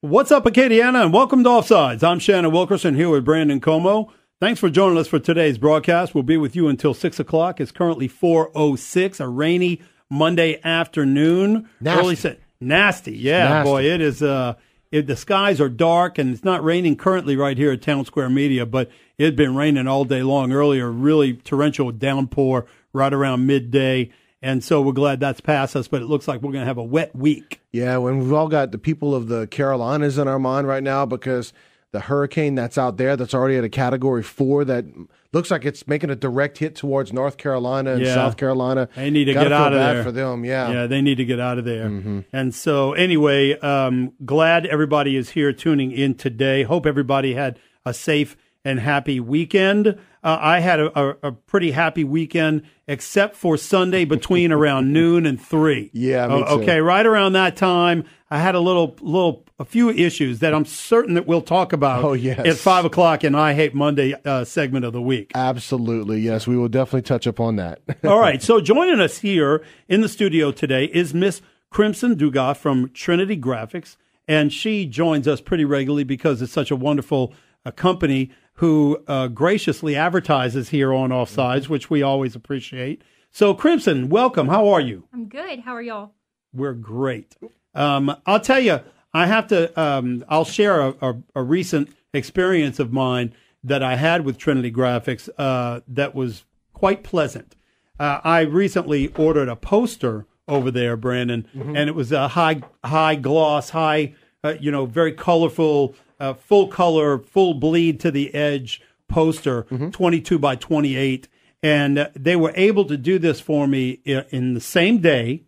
What's up, Acadiana, and welcome to Offsides. I'm Shannon Wilkerson here with Brandon Comeaux. Thanks for joining us for today's broadcast. We'll be with you until 6 o'clock. It's currently 4:06, a rainy Monday afternoon. Nasty, yeah, nasty. Boy, it is. The skies are dark, and it's not raining currently right here at Town Square Media, but it had been raining all day long earlier, really torrential downpour right around midday. And so we're glad that's past us, but it looks like we're going to have a wet week. Yeah, when we've all got the people of the Carolinas in our mind right now because the hurricane that's out there that's already at a Category 4 that looks like it's making a direct hit towards North Carolina and South Carolina. They need to get out of there. For them, yeah, they need to get out of there. Mm-hmm. And so anyway, glad everybody is here tuning in today. Hope everybody had a safe and happy weekend. I had a pretty happy weekend, except for Sunday between around noon and 3. Yeah, me too. Okay, right around that time, I had a few issues that I'm certain that we'll talk about at 5 o'clock in I Hate Monday segment of the week. Absolutely, yes, we will definitely touch upon that. All right, so joining us here in the studio today is Miss Crimson Dugas from Trinity Graphics, and she joins us pretty regularly because it's such a wonderful company who graciously advertises here on Offsides, which we always appreciate. So, Crimson, welcome. How are you? I'm good. How are y'all? We're great. I'll tell you, I have to. I'll share a recent experience of mine that I had with Trinity Graphics that was quite pleasant. I recently ordered a poster over there, Brandon, and it was a high gloss, very colorful. Full color, full bleed to the edge poster, 22 by 28. And they were able to do this for me in the same day.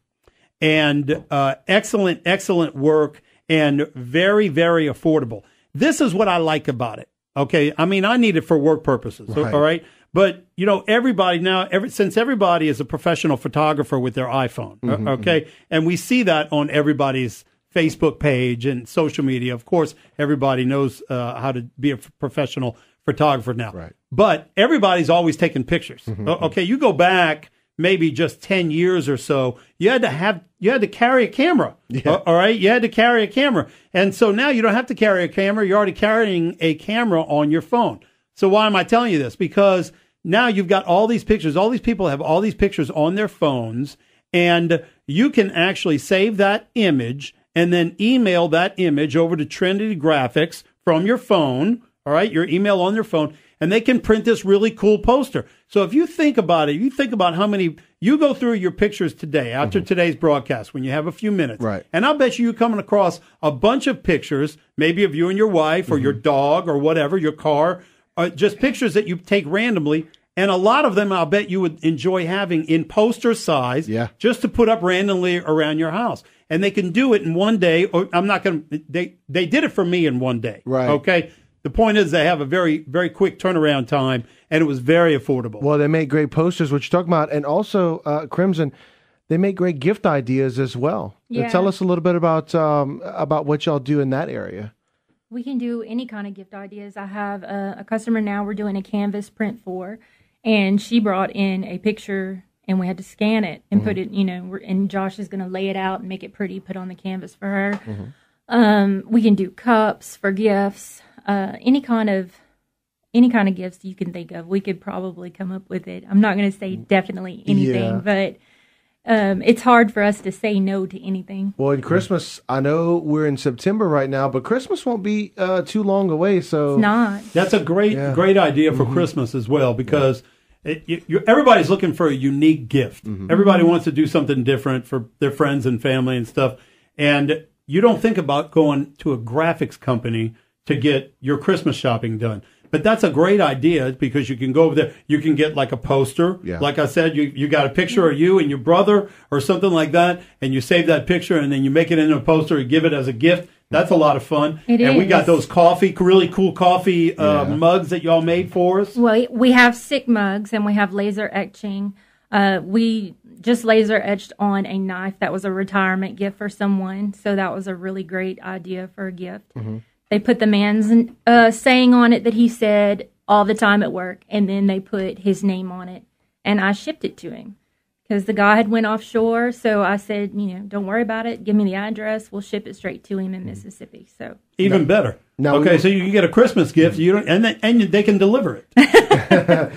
And excellent work and very, very affordable. This is what I like about it. Okay. I mean, I need it for work purposes. Right. All right. But, everybody now, since everybody is a professional photographer with their iPhone. Okay. And we see that on everybody's Facebook page and social media. Of course, everybody knows how to be a professional photographer now. Right. But everybody's always taking pictures. Okay, you go back maybe just 10 years or so, you had to carry a camera. Yeah. All right, you had to carry a camera. And so now you don't have to carry a camera. You're already carrying a camera on your phone. So why am I telling you this? Because now you've got all these pictures. All these people have all these pictures on their phones, and you can actually save that image and then email that image over to Trinity Graphics from your phone, all right, your email on their phone, and they can print this really cool poster. So if you think about it, you think about how many, you go through your pictures today, after today's broadcast, when you have a few minutes. Right. And I'll bet you're coming across a bunch of pictures, maybe of you and your wife or your dog or whatever, your car, just pictures that you take randomly. And a lot of them I'll bet you would enjoy having in poster size just to put up randomly around your house. And they can do it in one day. Or they did it for me in one day. Right. Okay. The point is they have a very, very quick turnaround time, and it was very affordable. Well, they make great posters, which you're talking about. And also, Crimson, they make great gift ideas as well. Yeah. Tell us a little bit about what y'all do in that area. We can do any kind of gift ideas. I have a customer now we're doing a canvas print for, and she brought in a picture, and we had to scan it and put it, and Josh is going to lay it out and make it pretty, put on the canvas for her. We can do cups for gifts, any kind of gifts you can think of. We could probably come up with it. I'm not going to say definitely anything, but it's hard for us to say no to anything. Well, in Christmas, I know we're in September right now, but Christmas won't be too long away. So it's not. That's a great idea for Christmas as well, because everybody's looking for a unique gift. Everybody wants to do something different for their friends and family and stuff. And you don't think about going to a graphics company to get your Christmas shopping done. But that's a great idea, because you can go over there. You can get like a poster. Yeah. Like I said, you got a picture of you and your brother or something like that, and you save that picture, and then you make it into a poster and give it as a gift. That's a lot of fun. We got those really cool coffee mugs that y'all made for us. Well, we have stick mugs, and we have laser etching. We just laser etched on a knife that was a retirement gift for someone. So that was a really great idea for a gift. They put the man's saying on it that he said all the time at work, and then they put his name on it, and I shipped it to him because the guy had went offshore. So I said, don't worry about it. Give me the address. We'll ship it straight to him in Mississippi. So even better. Now okay, so you can get a Christmas gift. You don't, and they can deliver it.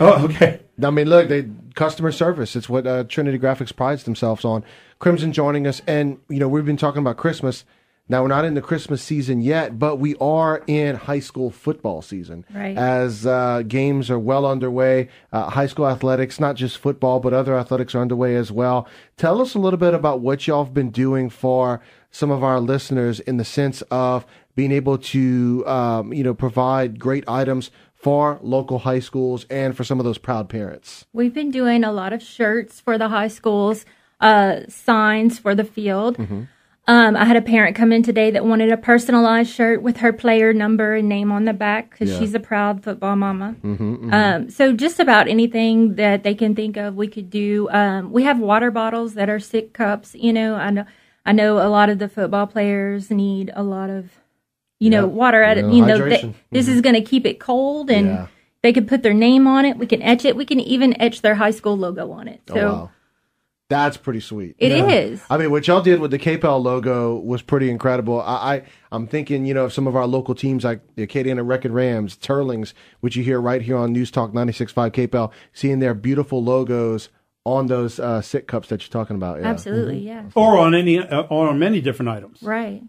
Oh, okay. I mean, look, customer service. It's what Trinity Graphics prides themselves on. Crimson joining us, and we've been talking about Christmas. Now, we're not in the Christmas season yet, but we are in high school football season. Right. As games are well underway, high school athletics, not just football, but other athletics are underway as well. Tell us a little bit about what y'all have been doing for some of our listeners in the sense of being able to, provide great items for local high schools and for some of those proud parents. We've been doing a lot of shirts for the high schools, signs for the field. Mm-hmm. I had a parent come in today that wanted a personalized shirt with her player number and name on the back because she's a proud football mama. Mm-hmm, mm-hmm. So just about anything that they can think of, we could do. We have water bottles that are sick cups. I know a lot of the football players need a lot of, water. This is going to keep it cold, and they could put their name on it. We can etch it. We can even etch their high school logo on it. So. Oh, wow. That's pretty sweet. It is. I mean, what y'all did with the KPEL logo was pretty incredible. I'm thinking, of some of our local teams like the Acadiana Wreck-It Rams, Turlings, which you hear right here on News Talk 96.5 KPEL, seeing their beautiful logos on those sit cups that you're talking about. Yeah. Absolutely, yeah. Or on many different items. Right.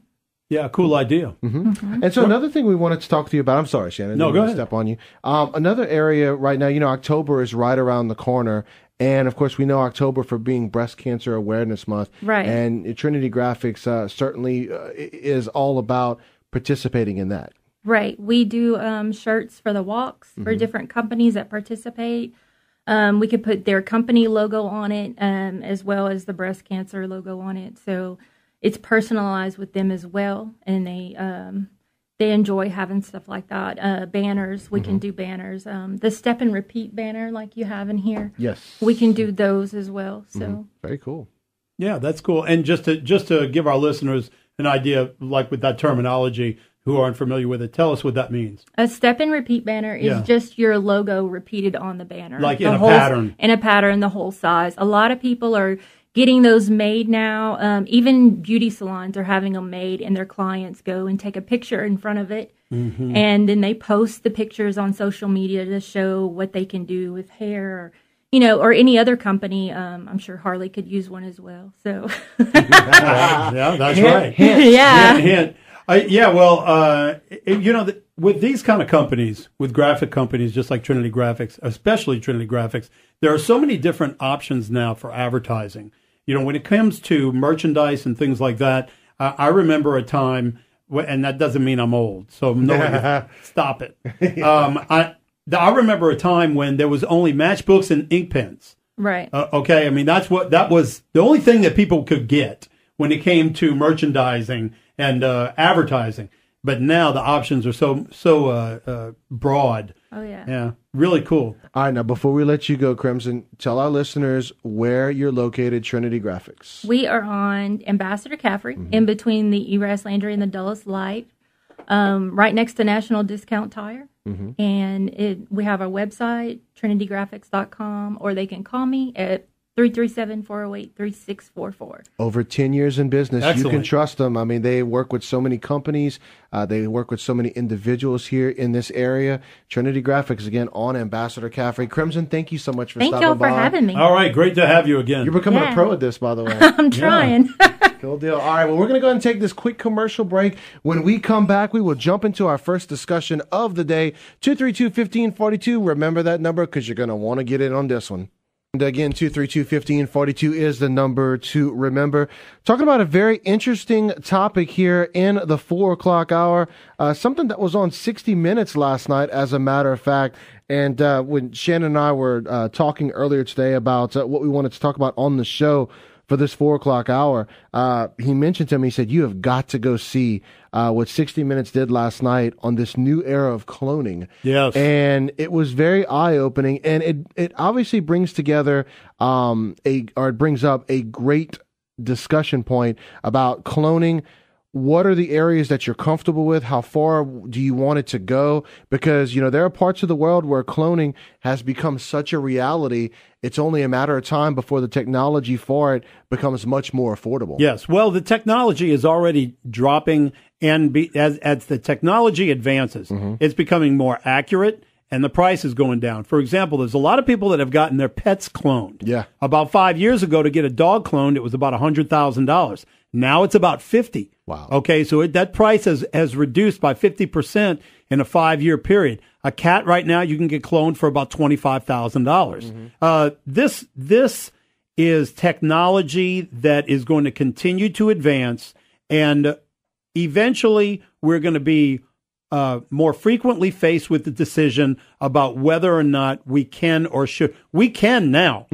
Yeah, cool idea. Mm-hmm. Mm-hmm. And so another thing we wanted to talk to you about, I'm sorry, Shannon. No, go ahead. Step on you. Another area right now, October is right around the corner. And, of course, we know October for being Breast Cancer Awareness Month. Right. And Trinity Graphics certainly is all about participating in that. Right. We do shirts for the walks for different companies that participate. We could put their company logo on it as well as the breast cancer logo on it. So it's personalized with them as well. And they enjoy having stuff like that. Banners, we can do banners. The step and repeat banner like you have in here. Yes. We can do those as well. So very cool. Yeah, that's cool. And just to give our listeners an idea, like with that terminology, who aren't familiar with it, tell us what that means. A step and repeat banner is just your logo repeated on the banner. Like in a pattern. In a pattern, the whole size. A lot of people are getting those made now. Even beauty salons are having them made, and their clients go and take a picture in front of it. Mm-hmm. And then they post the pictures on social media to show what they can do with hair, or any other company. I'm sure Harley could use one as well. So yeah, that's right. Hint. With these kind of companies, with graphic companies, just like Trinity Graphics, especially Trinity Graphics, there are so many different options now for advertising. When it comes to merchandise and things like that, I remember a time, and that doesn't mean I'm old, so stop it. I remember a time when there was only matchbooks and ink pens. Right. Okay, I mean, that was the only thing that people could get when it came to merchandising and advertising. But now the options are so broad. Oh, yeah. Yeah, really cool. All right, now before we let you go, Crimson, tell our listeners where you're located, Trinity Graphics. We are on Ambassador Caffrey, in between the Eras Landry and the Dulles Light, right next to National Discount Tire. Mm-hmm. And we have our website, trinitygraphics.com, or they can call me at 337-408-3644. Over 10 years in business. Excellent. You can trust them. I mean, they work with so many companies. They work with so many individuals here in this area. Trinity Graphics, again, on Ambassador Caffrey. Crimson, thank you so much for stopping by. Thank y'all for having me. All right, great to have you again. You're becoming a pro at this, by the way. I'm trying. Cool deal. All right, well, we're going to go ahead and take this quick commercial break. When we come back, we will jump into our first discussion of the day, 232-1542. Remember that number because you're going to want to get in on this one. And again, 232-1542 is the number to remember. Talking about a very interesting topic here in the 4 o'clock hour, something that was on 60 Minutes last night, as a matter of fact. And when Shannon and I were talking earlier today about what we wanted to talk about on the show for this 4 o'clock hour, he mentioned to me, he said, you have got to go see what 60 Minutes did last night on this new era of cloning. Yes. And it was very eye-opening, and it obviously brings together it brings up a great discussion point about cloning, what are the areas that you're comfortable with? How far do you want it to go? Because, there are parts of the world where cloning has become such a reality. It's only a matter of time before the technology for it becomes much more affordable. Yes. Well, the technology is already dropping, and as the technology advances, it's becoming more accurate, and the price is going down. For example, there's a lot of people that have gotten their pets cloned. Yeah. About 5 years ago, to get a dog cloned, it was about $100,000. Now it's about $50,000. Wow. Okay, so that price has reduced by 50% in a 5-year period. A cat right now, you can get cloned for about $25,000. This is technology that is going to continue to advance, and eventually we're going to be more frequently faced with the decision about whether or not we can or should. We can now,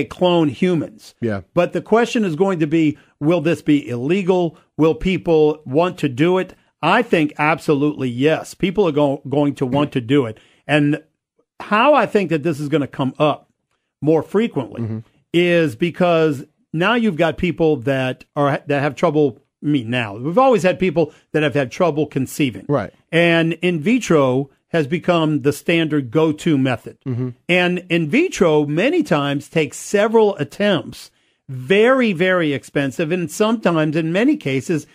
clone humans. Yeah. But the question is going to be, will this be illegal? Will people want to do it? I think absolutely yes. People are going to want to do it. And how I think that this is going to come up more frequently is because now you've got people that have trouble. Now we've always had people that have had trouble conceiving, right? And in vitro has become the standard go-to method. And in vitro many times takes several attempts, very, very expensive, and sometimes in many cases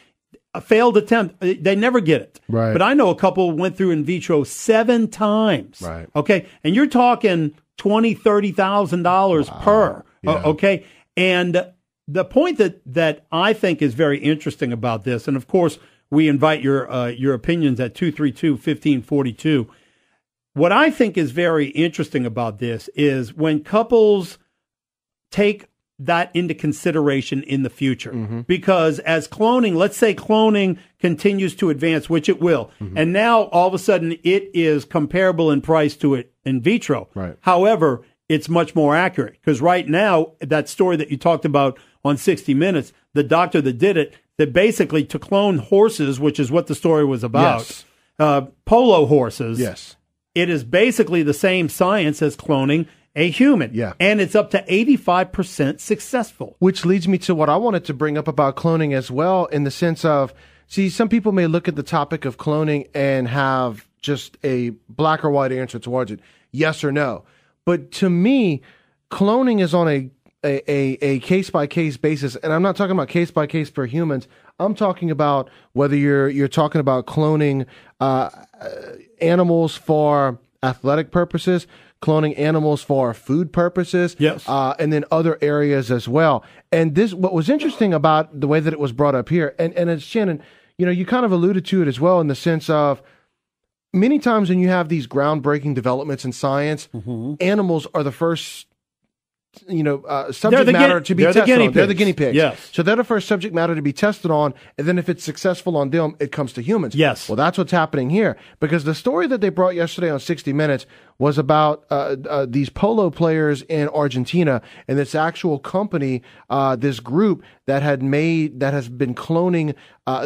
a failed attempt. They never get it. Right. But I know a couple went through in vitro 7 times. Right. Okay, and you're talking $20,000-$30,000 per. Yeah. Okay, and the point that I think is very interesting about this, and of course we invite your opinions at 232-1542. What I think is very interesting about this is when couples take that into consideration in the future, because as cloning, let's say cloning continues to advance, which it will, and now all of a sudden it is comparable in price to it in vitro. Right. However, it's much more accurate, because right now, that story that you talked about on 60 Minutes, the doctor that did it, that basically to clone horses, which is what the story was about, polo horses. Yes. It is basically the same science as cloning a human. Yeah. And it's up to 85% successful. Which leads me to what I wanted to bring up about cloning as well, in the sense of, see, some people may look at the topic of cloning and have just a black or white answer towards it, yes or no. But to me, cloning is on a case-by-case basis, and I'm not talking about case-by-case for humans. I'm talking about whether you're talking about cloning animals for athletic purposes, cloning animals for food purposes, yes, and then other areas as well. And this, what was interesting about the way that it was brought up here, and as Shannon, you kind of alluded to it as well, in the sense of, many times when you have these groundbreaking developments in science, animals are the first, subject matter to be tested on. They're the guinea pigs. Yes. So they're the first subject matter to be tested on, and then if it's successful on them, it comes to humans. Yes. Well, that's what's happening here, because the story that they brought yesterday on 60 Minutes was about these polo players in Argentina, and this actual company, this group that has been cloning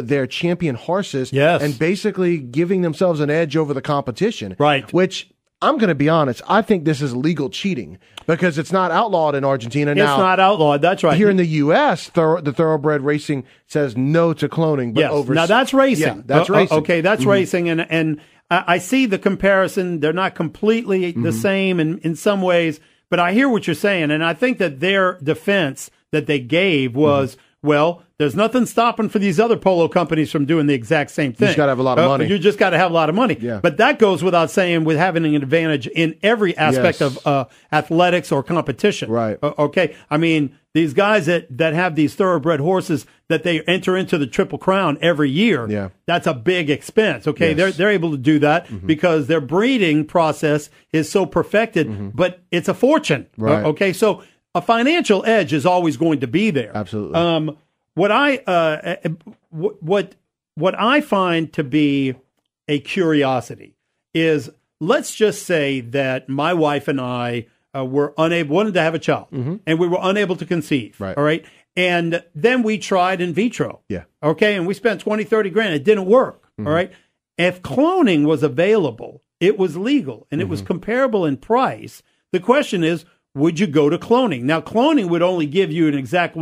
their champion horses, yes, and basically giving themselves an edge over the competition. Right. Which, I'm going to be honest, I think this is legal cheating, because it's not outlawed in Argentina. It's now, not outlawed. That's right. Here in the U.S., the thoroughbred racing says no to cloning. But yes. Now that's racing. Yeah, that's racing. Okay, that's racing, and I see the comparison. They're not completely the same in some ways, but I hear what you're saying, and I think that their defense that they gave was, well, there's nothing stopping for these other polo companies from doing the exact same thing. You just got to have a lot of money. You just got to have a lot of money. Yeah. But that goes without saying, with having an advantage in every aspect of athletics or competition. Right. Okay. I mean, these guys that have these thoroughbred horses that they enter into the Triple Crown every year, that's a big expense. Okay. Yes. They're able to do that because their breeding process is so perfected, but it's a fortune. Right. Okay. So a financial edge is always going to be there. Absolutely. What I find to be a curiosity is, let's just say that my wife and I wanted to have a child, and we were unable to conceive. Right. All right. And then we tried in vitro. Yeah. Okay. And we spent $20,000-$30,000. It didn't work. All right. If cloning was available, it was legal, and it was comparable in price. The question is, would you go to cloning? Now, cloning would only give you an exact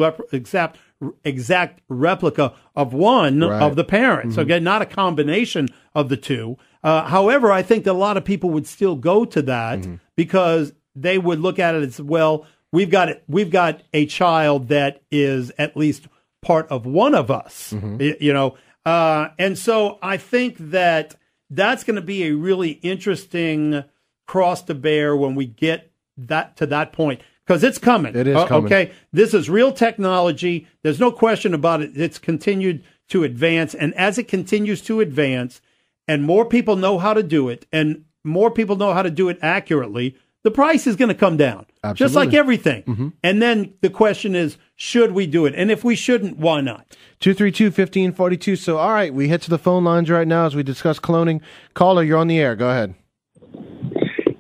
exact replica of one of the parents. Okay, not a combination of the two. However, I think that a lot of people would still go to that because they would look at it as, well, we've got a child that is at least part of one of us, you know. And so I think that that's going to be a really interesting cross to bear when we get that to that point, because it's coming. It is coming. Okay, this is real technology. There's no question about it. It's continued to advance, and as it continues to advance, and more people know how to do it, and more people know how to do it accurately, the price is going to come down. Absolutely. Just like everything. And then the question is, should we do it? And if we shouldn't, why not? 232-1542. So, all right, we head to the phone lines right now as we discuss cloning. Caller, you're on the air. Go ahead.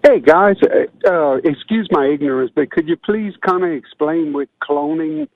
Hey, guys, excuse my ignorance, but could you please kind of explain what cloning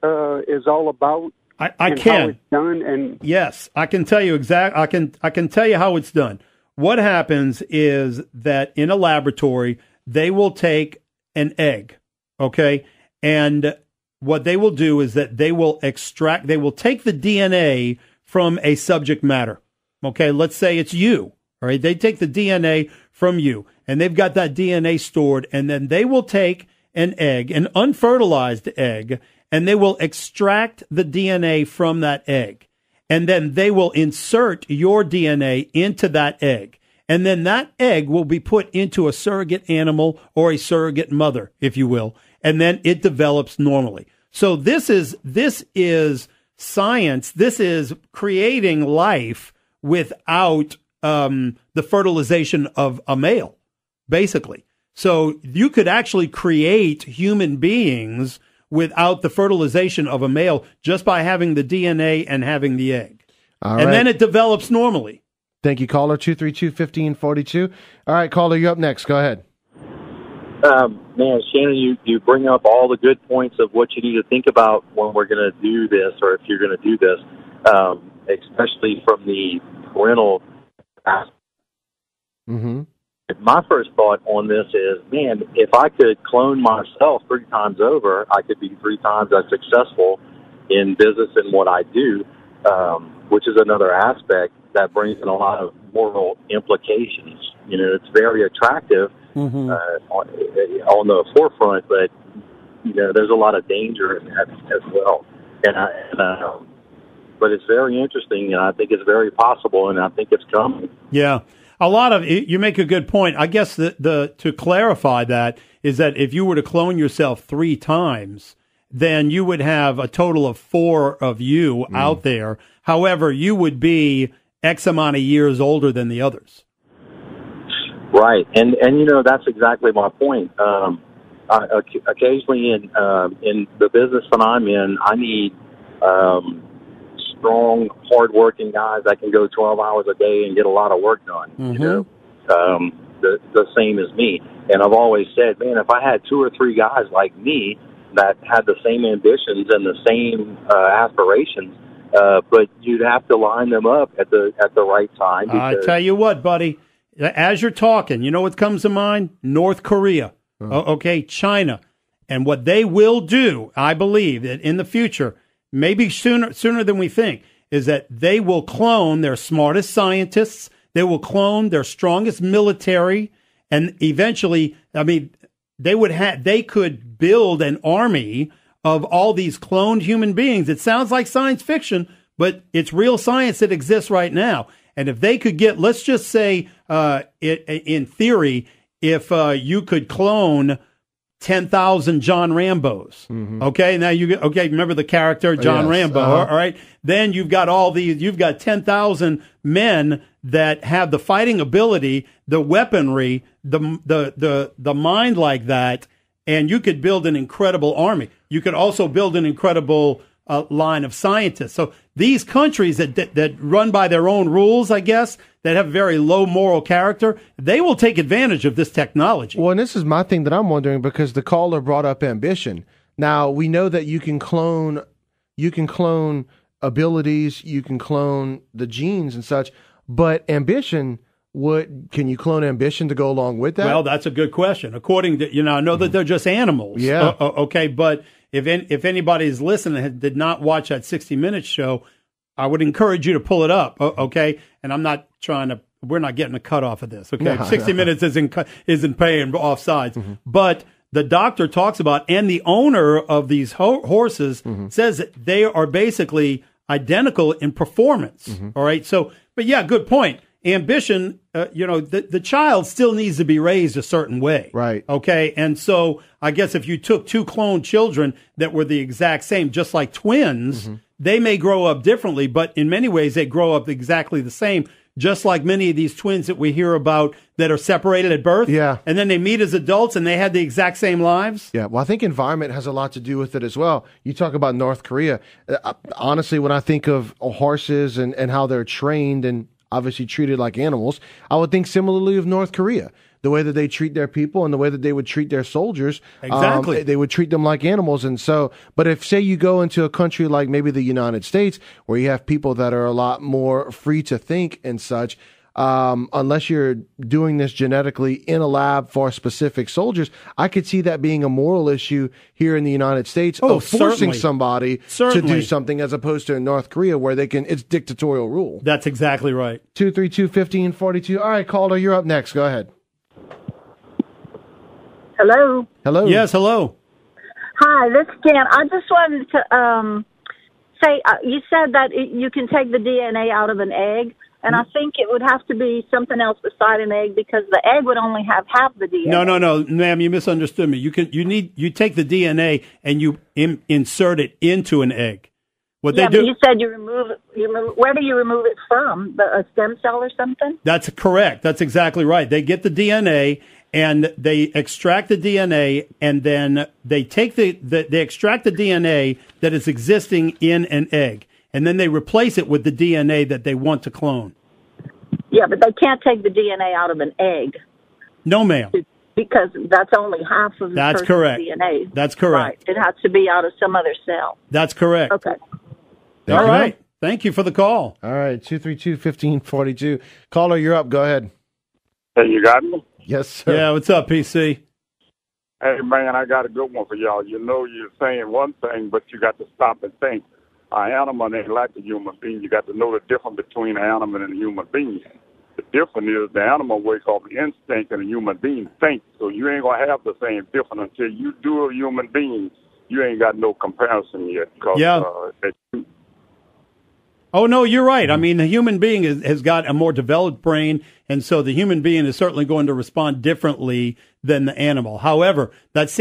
is all about? I can. How it's done? And yes, I can tell you I can tell you how it's done. What happens is that in a laboratory, they will take an egg, okay? And what they will do is that they will take the DNA from a subject matter, okay? Let's say it's you, all right? They take the DNA from you, and they've got that DNA stored, and then they will take an egg, an unfertilized egg, and they will extract the DNA from that egg. And then they will insert your DNA into that egg. And then that egg will be put into a surrogate animal or a surrogate mother, if you will. And then it develops normally. So this is science. This is creating life without the fertilization of a male, basically. So you could actually create human beings without the fertilization of a male just by having the DNA and having the egg. And then it develops normally. Thank you, caller. 232-1542. All right, caller, you're up next. Go ahead. Man, Shannon, you bring up all the good points of what you need to think about when we're going to do this, or if you're going to do this, especially from the parental aspect. My first thought on this is, man, if I could clone myself 3 times over, I could be 3 times as successful in business and what I do, which is another aspect that brings in a lot of moral implications. You know, it's very attractive on the forefront, but, you know, there's a lot of danger in that as well. But it's very interesting, and I think it's very possible, and I think it's coming. Yeah. A lot of you make a good point. I guess to clarify that is that if you were to clone yourself 3 times, then you would have a total of 4 of you out there. However, you would be X amount of years older than the others. Right, and you know, that's exactly my point. Occasionally in the business that I'm in, I need strong, hard-working guys that can go 12 hours a day and get a lot of work done. You know, the same as me. And I've always said, man, if I had 2 or 3 guys like me that had the same ambitions and the same aspirations, but you'd have to line them up at the right time. I tell you what, buddy, as you're talking, you know what comes to mind? North Korea, okay, China, and what they will do, I believe, that in the future, maybe sooner than we think, is that they will clone their smartest scientists, they will clone their strongest military, and eventually, I mean, they could build an army of all these cloned human beings. It sounds like science fiction, but it's real science that exists right now. And if they could get, let's just say, in theory, if you could clone 10,000 John Rambos, okay? Now remember the character John Rambo, all right? Then you've got you've got 10,000 men that have the fighting ability, the weaponry, the mind like that, and you could build an incredible army. You could also build an incredible line of scientists. So these countries that run by their own rules, I guess, that have very low moral character, they will take advantage of this technology. Well, and this is my thing that I'm wondering, because the caller brought up ambition. Now, we know that you can clone abilities, you can clone the genes and such, but ambition, can you clone ambition to go along with that? Well, that's a good question. According to, I know that they're just animals. Yeah. Okay, but if anybody's listening and did not watch that 60 Minutes show, I would encourage you to pull it up, okay? And I'm not trying to, we're not getting a cut off of this, okay? 60 Minutes isn't paying offsides. But the doctor talks about, and the owner of these horses says that they are basically identical in performance, all right? So, but yeah, good point. Ambition, the child still needs to be raised a certain way. Right. Okay. And so I guess if you took two cloned children that were the exact same, just like twins, they may grow up differently, but in many ways they grow up exactly the same, just like many of these twins that we hear about that are separated at birth. Yeah. And then they meet as adults and they had the exact same lives. Yeah. Well, I think environment has a lot to do with it as well. You talk about North Korea. Honestly, when I think of horses and how they're trained and obviously treated like animals, I would think similarly of North Korea. The way that they treat their people and the way that they would treat their soldiers. Exactly. They would treat them like animals. And so, but if, say, you go into a country like maybe the United States, where you have people that are a lot more free to think and such, unless you're doing this genetically in a lab for specific soldiers, I could see that being a moral issue here in the United States of forcing somebody to do something, as opposed to in North Korea where it's dictatorial rule. That's exactly right. 232-1542. All right, caller, you're up next. Go ahead. Hello. Hello. Yes, hello. Hi, this is Jan. I just wanted to say, you said that you can take the DNA out of an egg, and I think it would have to be something else beside an egg because the egg would only have half the DNA. No, ma'am, you misunderstood me. You take the DNA and you insert it into an egg. What they do? But you said you remove it. Where do you remove it from? A stem cell or something? That's correct. That's exactly right. They get the DNA and they extract the DNA, and then they take they extract the DNA that is existing in an egg, and then they replace it with the DNA that they want to clone. Yeah, but they can't take the DNA out of an egg. No, ma'am. Because that's only half of the person's correct. DNA. That's correct. Right. It has to be out of some other cell. That's correct. Okay. All right. Thank you for the call. All right, 232-1542. Caller, you're up. Go ahead. Hey, you got me? Yes, sir. Yeah, what's up, PC? Hey, man, I got a good one for y'all. You know you're saying one thing, but you got to stop and think. An animal ain't like a human being. You got to know the difference between an animal and a human being. The difference is the animal wakes off the instinct and a human being thinks. So you ain't going to have the same difference until you do a human being. You ain't got no comparison yet. Oh, no, you're right. I mean, the human being has got a more developed brain, and so the human being is certainly going to respond differently than the animal. However, that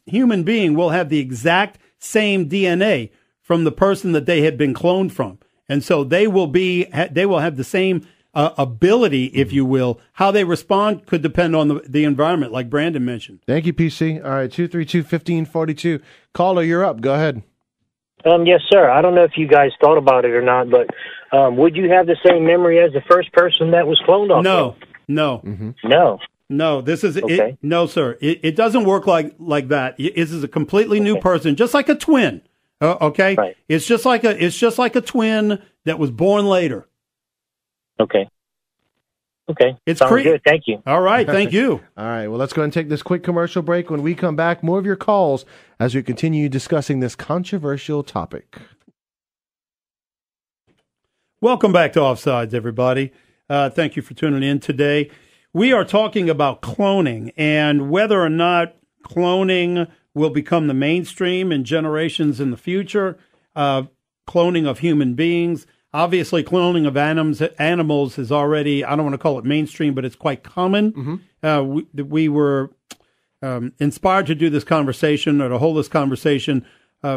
human being will have the exact same DNA from the person that they had been cloned from. And so they will have the same ability, if you will. How they respond could depend on the environment, like Brandon mentioned. Thank you, PC. All right, 232-1542. Caller, you're up. Go ahead. Yes, sir. I don't know if you guys thought about it or not, but would you have the same memory as the first person that was cloned off? No. Mm-hmm. No, this is okay. No, sir. It doesn't work like that. This is a completely new person, just like a twin. Okay, right. It's just like a twin that was born later. Okay. It's Sounds good. Thank you. All right. Thank you. All right. Well, let's go ahead and take this quick commercial break. When we come back, more of your calls as we continue discussing this controversial topic. Welcome back to Offsides, everybody. Thank you for tuning in today. We are talking about cloning and whether or not cloning will become the mainstream in generations in the future. Cloning of human beings. Obviously, cloning of animals is already, I don't want to call it mainstream, but it's quite common. Mm-hmm. We were inspired to do this conversation, or to hold this conversation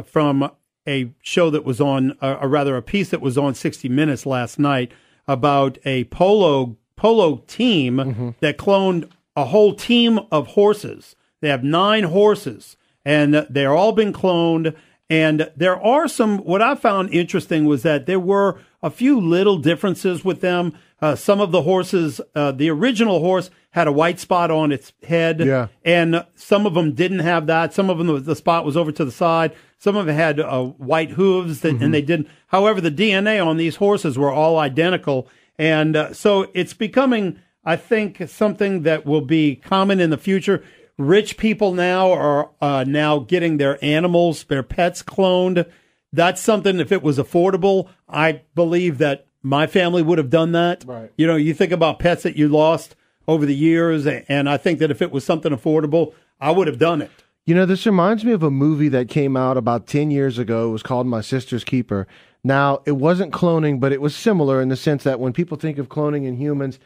from a show that was on, a piece that was on 60 Minutes last night about a polo team mm-hmm. that cloned a whole team of horses. They have 9 horses, and they're all been cloned. And there are what I found interesting was that there were a few little differences with them. Some of the horses, the original horse had a white spot on its head, and some of them didn't have that. Some of them, the spot was over to the side. Some of them had white hooves, mm-hmm. and they didn't. However, the DNA on these horses were all identical. And so it's becoming, I think, something that will be common in the future. rich people now are now getting their animals, their pets cloned. That's something, if it was affordable, I believe that my family would have done that. Right. You know, you think about pets that you lost over the years, and I think that if it was something affordable, I would have done it. You know, this reminds me of a movie that came out about 10 years ago. It was called My Sister's Keeper. Now, it wasn't cloning, but it was similar in the sense that when people think of cloning in humans,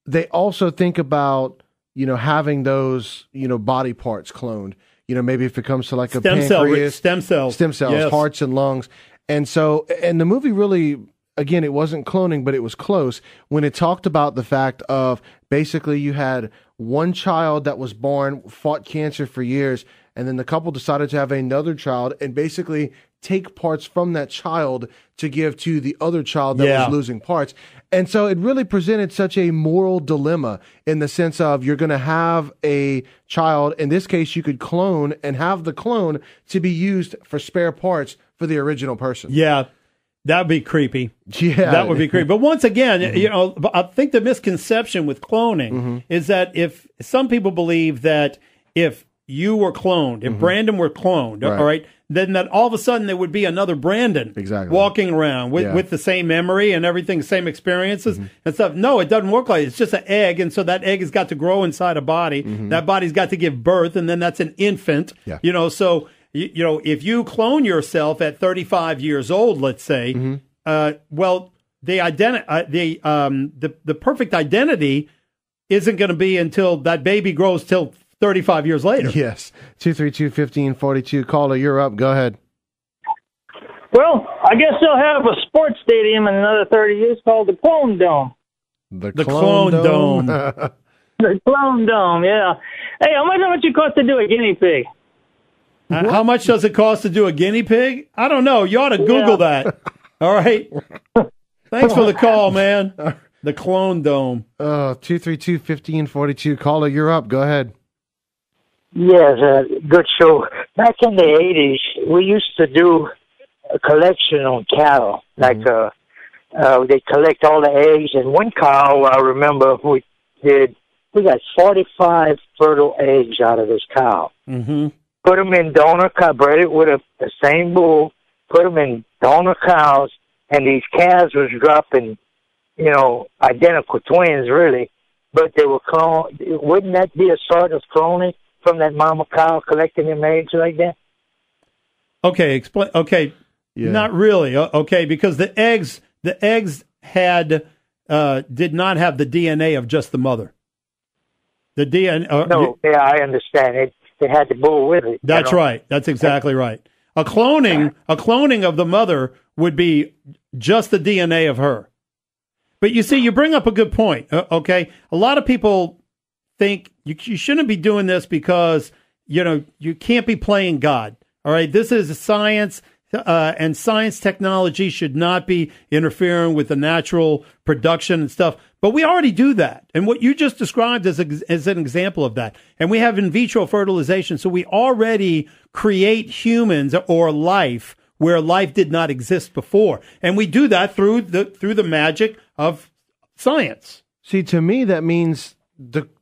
they also think about, you know, having those, you know, body parts cloned. You know, maybe if it comes to like a pancreas, stem cells, yes. Hearts and lungs. And so, and the movie really, again, it wasn't cloning, but it was close when it talked about the fact of basically you had one child that was born, fought cancer for years, and then the couple decided to have another child and basically take parts from that child to give to the other child that was losing parts. And so it really presented such a moral dilemma in the sense of you're going to have a child. In this case, you could clone and have the clone to be used for spare parts for the original person. Yeah. That'd be creepy. Yeah. That would be creepy. But once again, you know, I think the misconception with cloning is that if some people believe that if you were cloned, if Brandon were cloned, all right, then that all of a sudden there would be another Brandon walking around with the same memory and everything, same experiences and stuff. No, it doesn't work like it. It's just an egg, and so that egg has got to grow inside a body. That body's got to give birth, and then that's an infant. Yeah. You know, so you know, if you clone yourself at 35 years old, let's say, well, the perfect identity isn't going to be until that baby grows till 35 years later. Yes. 232-1542. Caller, you're up. Go ahead. Well, I guess they'll have a sports stadium in another 30 years called the Clone Dome. The Clone Dome. The Clone Dome, yeah. Hey, how much it cost to do a guinea pig? How much does it cost to do a guinea pig? I don't know. You ought to Google that. All right. Thanks for the call, man. The Clone Dome. 232-1542. Caller, you're up. Go ahead. Yes, good show. Back in the 80s, we used to do a collection on cattle. Like, they collect all the eggs. And one cow, I remember, we got 45 fertile eggs out of this cow. Put them in donor cow, bred it with the same bull, put them in donor cows, and these calves was dropping, you know, identical twins, really. But they were cloned. Wouldn't that be a sort of cloning from that mama cow collecting them eggs like that? Okay, explain. Okay, not really. Okay, because the eggs had did not have the DNA of just the mother. The DNA. I understand it. They had the bull with it. That's right. That's exactly right. A cloning of the mother would be just the DNA of her. But you see, you bring up a good point. Okay, a lot of people think you shouldn't be doing this because, you know, you can't be playing God. All right, this is science, and science technology should not be interfering with the natural production and stuff. But we already do that. And what you just described is an example of that. And we have in vitro fertilization. So we already create humans or life where life did not exist before. And we do that through the magic of science. See, to me, that means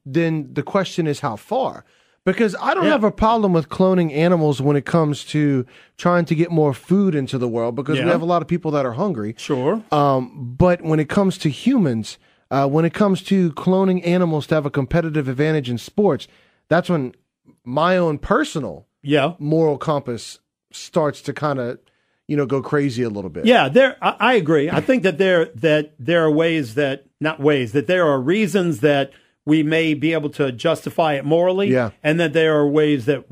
then the question is how far? Because I don't have a problem with cloning animals when it comes to trying to get more food into the world, because we have a lot of people that are hungry. Sure. But when it comes to humans, when it comes to cloning animals to have a competitive advantage in sports, that's when my own personal moral compass starts to kind of, you know, go crazy a little bit. Yeah, I agree. I think that there are ways that there are reasons that we may be able to justify it morally, and that there are ways that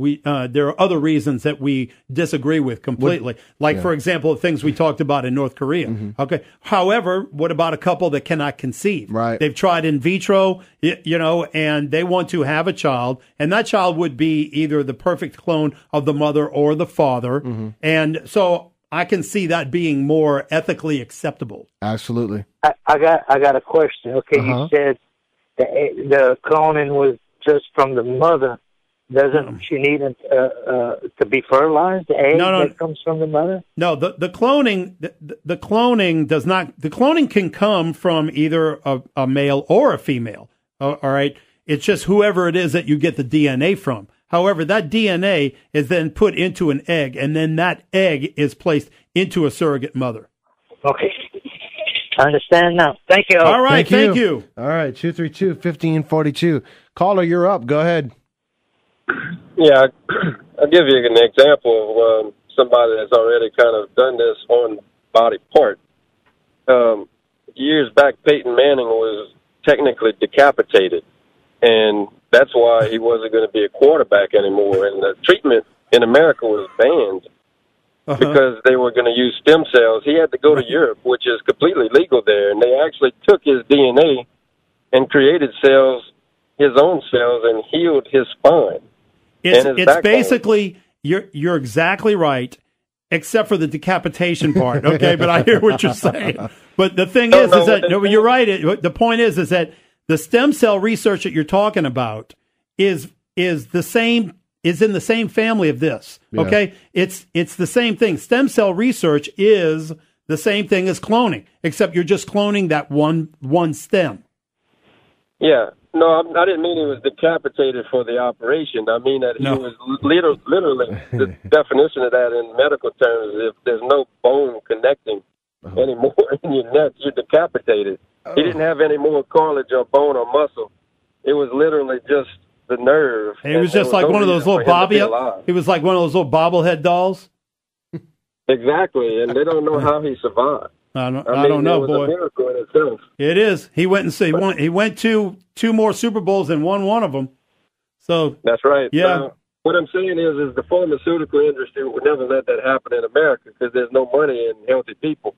there are other reasons that we disagree with completely. For example, the things we talked about in North Korea. Okay. However, what about a couple that cannot conceive? Right. They've tried in vitro, you know, and they want to have a child, and that child would be either the perfect clone of the mother or the father. And so I can see that being more ethically acceptable. Absolutely. I got a question. Okay, you said the cloning was just from the mother. Doesn't she need to be fertilized? The egg that comes from the mother? No, the cloning does not. The cloning can come from either a male or a female. All right. It's just whoever it is that you get the DNA from. However, that DNA is then put into an egg, and then that egg is placed into a surrogate mother. Okay. I understand now. Thank you. All right, thank you. All right, 232-1542. Caller, you're up. Go ahead. Yeah, I'll give you an example of somebody that's already kind of done this on body part. Years back, Peyton Manning was technically decapitated, and that's why he wasn't going to be a quarterback anymore. And the treatment in America was banned because they were going to use stem cells. He had to go to Europe, which is completely legal there, and they actually took his DNA and created cells, his own cells, and healed his spine. It's basically, you're exactly right, except for the decapitation part, okay? But I hear what you're saying. But the thing is that, no, you're right. The point is that the stem cell research that you're talking about is in the same family of this, okay? It's the same thing. Stem cell research is the same thing as cloning, except you're just cloning that one stem. Yeah. No, I didn't mean he was decapitated for the operation. I mean that he was literally, the definition of that in medical terms, if there's no bone connecting anymore in your neck, you're decapitated. He didn't have any more cartilage or bone or muscle. It was literally just the nerve. He was just like one of those little he was like one of those little bobblehead dolls. Exactly, and they don't know how he survived. I don't know, it was boy. a miracle in itself. It is. He went and he went to two more Super Bowls and won one of them. So that's right. Yeah. What I'm saying is the pharmaceutical industry would never let that happen in America because there's no money in healthy people.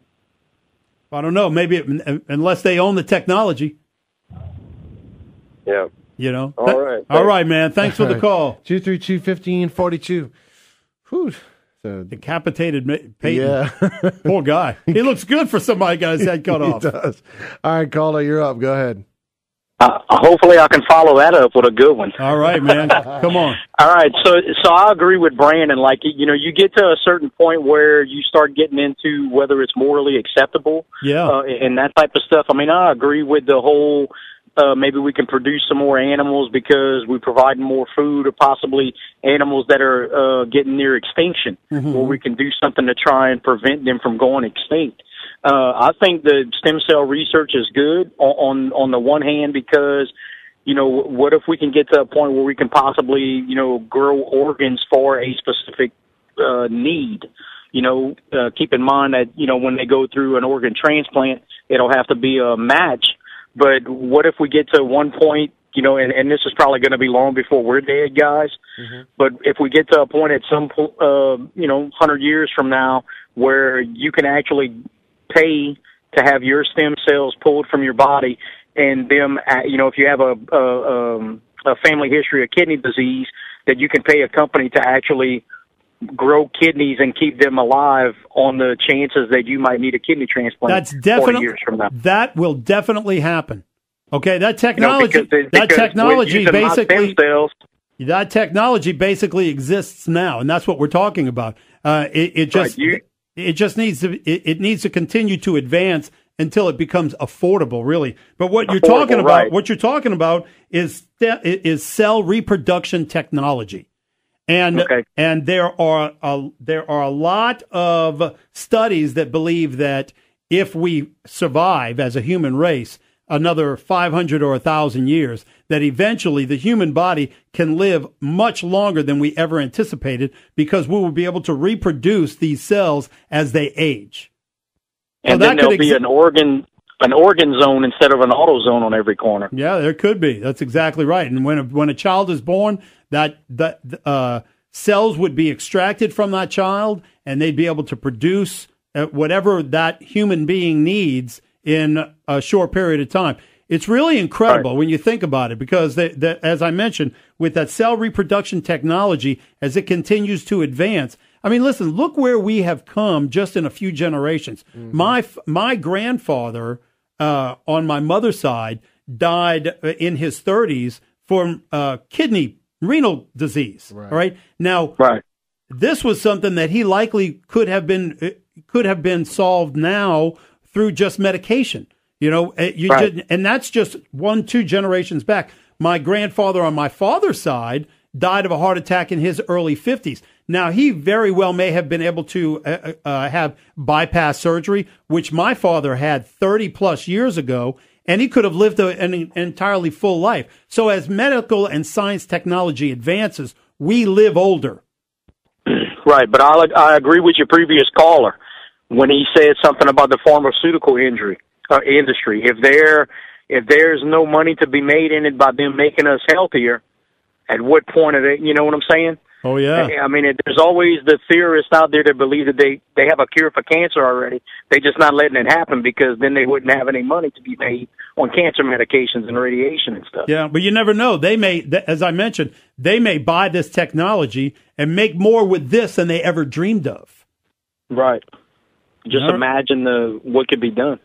I don't know. Maybe unless they own the technology. Yeah. You know. All right. All right, man. Thanks for the call. 232-1542. Whew. So, decapitated Peyton. Yeah. Poor guy. He looks good for somebody who got his head cut off. He does. All right, caller, you're up. Go ahead. Hopefully I can follow that up with a good one. All right, man. Come on. All right. So I agree with Brandon. Like, you get to a certain point where you start getting into whether it's morally acceptable. Yeah. And that type of stuff. I mean, I agree with the whole, maybe we can produce some more animals because we provide more food, or possibly animals that are getting near extinction, where we can do something to try and prevent them from going extinct. I think the stem cell research is good on the one hand because, what if we can get to a point where we can possibly, grow organs for a specific need? Keep in mind that, when they go through an organ transplant, it'll have to be a match. But what if we get to one point, and this is probably going to be long before we're dead, guys, but if we get to a point at some point, 100 years from now where you can actually pay to have your stem cells pulled from your body, and them, if you have a family history of kidney disease, that you can pay a company to actually grow kidneys and keep them alive on the chances that you might need a kidney transplant. That's definitely 40 years from now. That will definitely happen. Okay, that technology, because that technology basically, cells, that technology basically exists now, and that's what we're talking about. It just needs to continue to advance until it becomes affordable, really. But what you're talking about, is cell reproduction technology. And there are a lot of studies that believe that if we survive as a human race another 500 or 1,000 years, that eventually the human body can live much longer than we ever anticipated because we will be able to reproduce these cells as they age. And then there'll be an organ zone instead of an auto zone on every corner. Yeah, there could be. That's exactly right. And when a child is born, that cells would be extracted from that child, and they'd be able to produce whatever that human being needs in a short period of time. It's really incredible when you think about it, because as I mentioned, with that cell reproduction technology, as it continues to advance, I mean, listen, look where we have come just in a few generations. My grandfather on my mother's side died in his 30s from renal disease. All right. Now, this was something that he likely could have been solved now through just medication. And that's just 1-2 generations back. my grandfather on my father's side died of a heart attack in his early 50s. Now, he very well may have been able to have bypass surgery, which my father had 30-plus years ago, and he could have lived an entirely full life. So as medical and science technology advances, we live older. Right, but I agree with your previous caller when he said something about the pharmaceutical industry. If there's no money to be made in it by them making us healthier, at what point are they, you know what I'm saying? Oh, yeah. I mean, there's always the theorists out there that believe that they have a cure for cancer already. They're just not letting it happen because then they wouldn't have any money to be made on cancer medications and radiation and stuff. Yeah, but you never know. They may, as I mentioned, they may buy this technology and make more with this than they ever dreamed of. Right. Just imagine what could be done.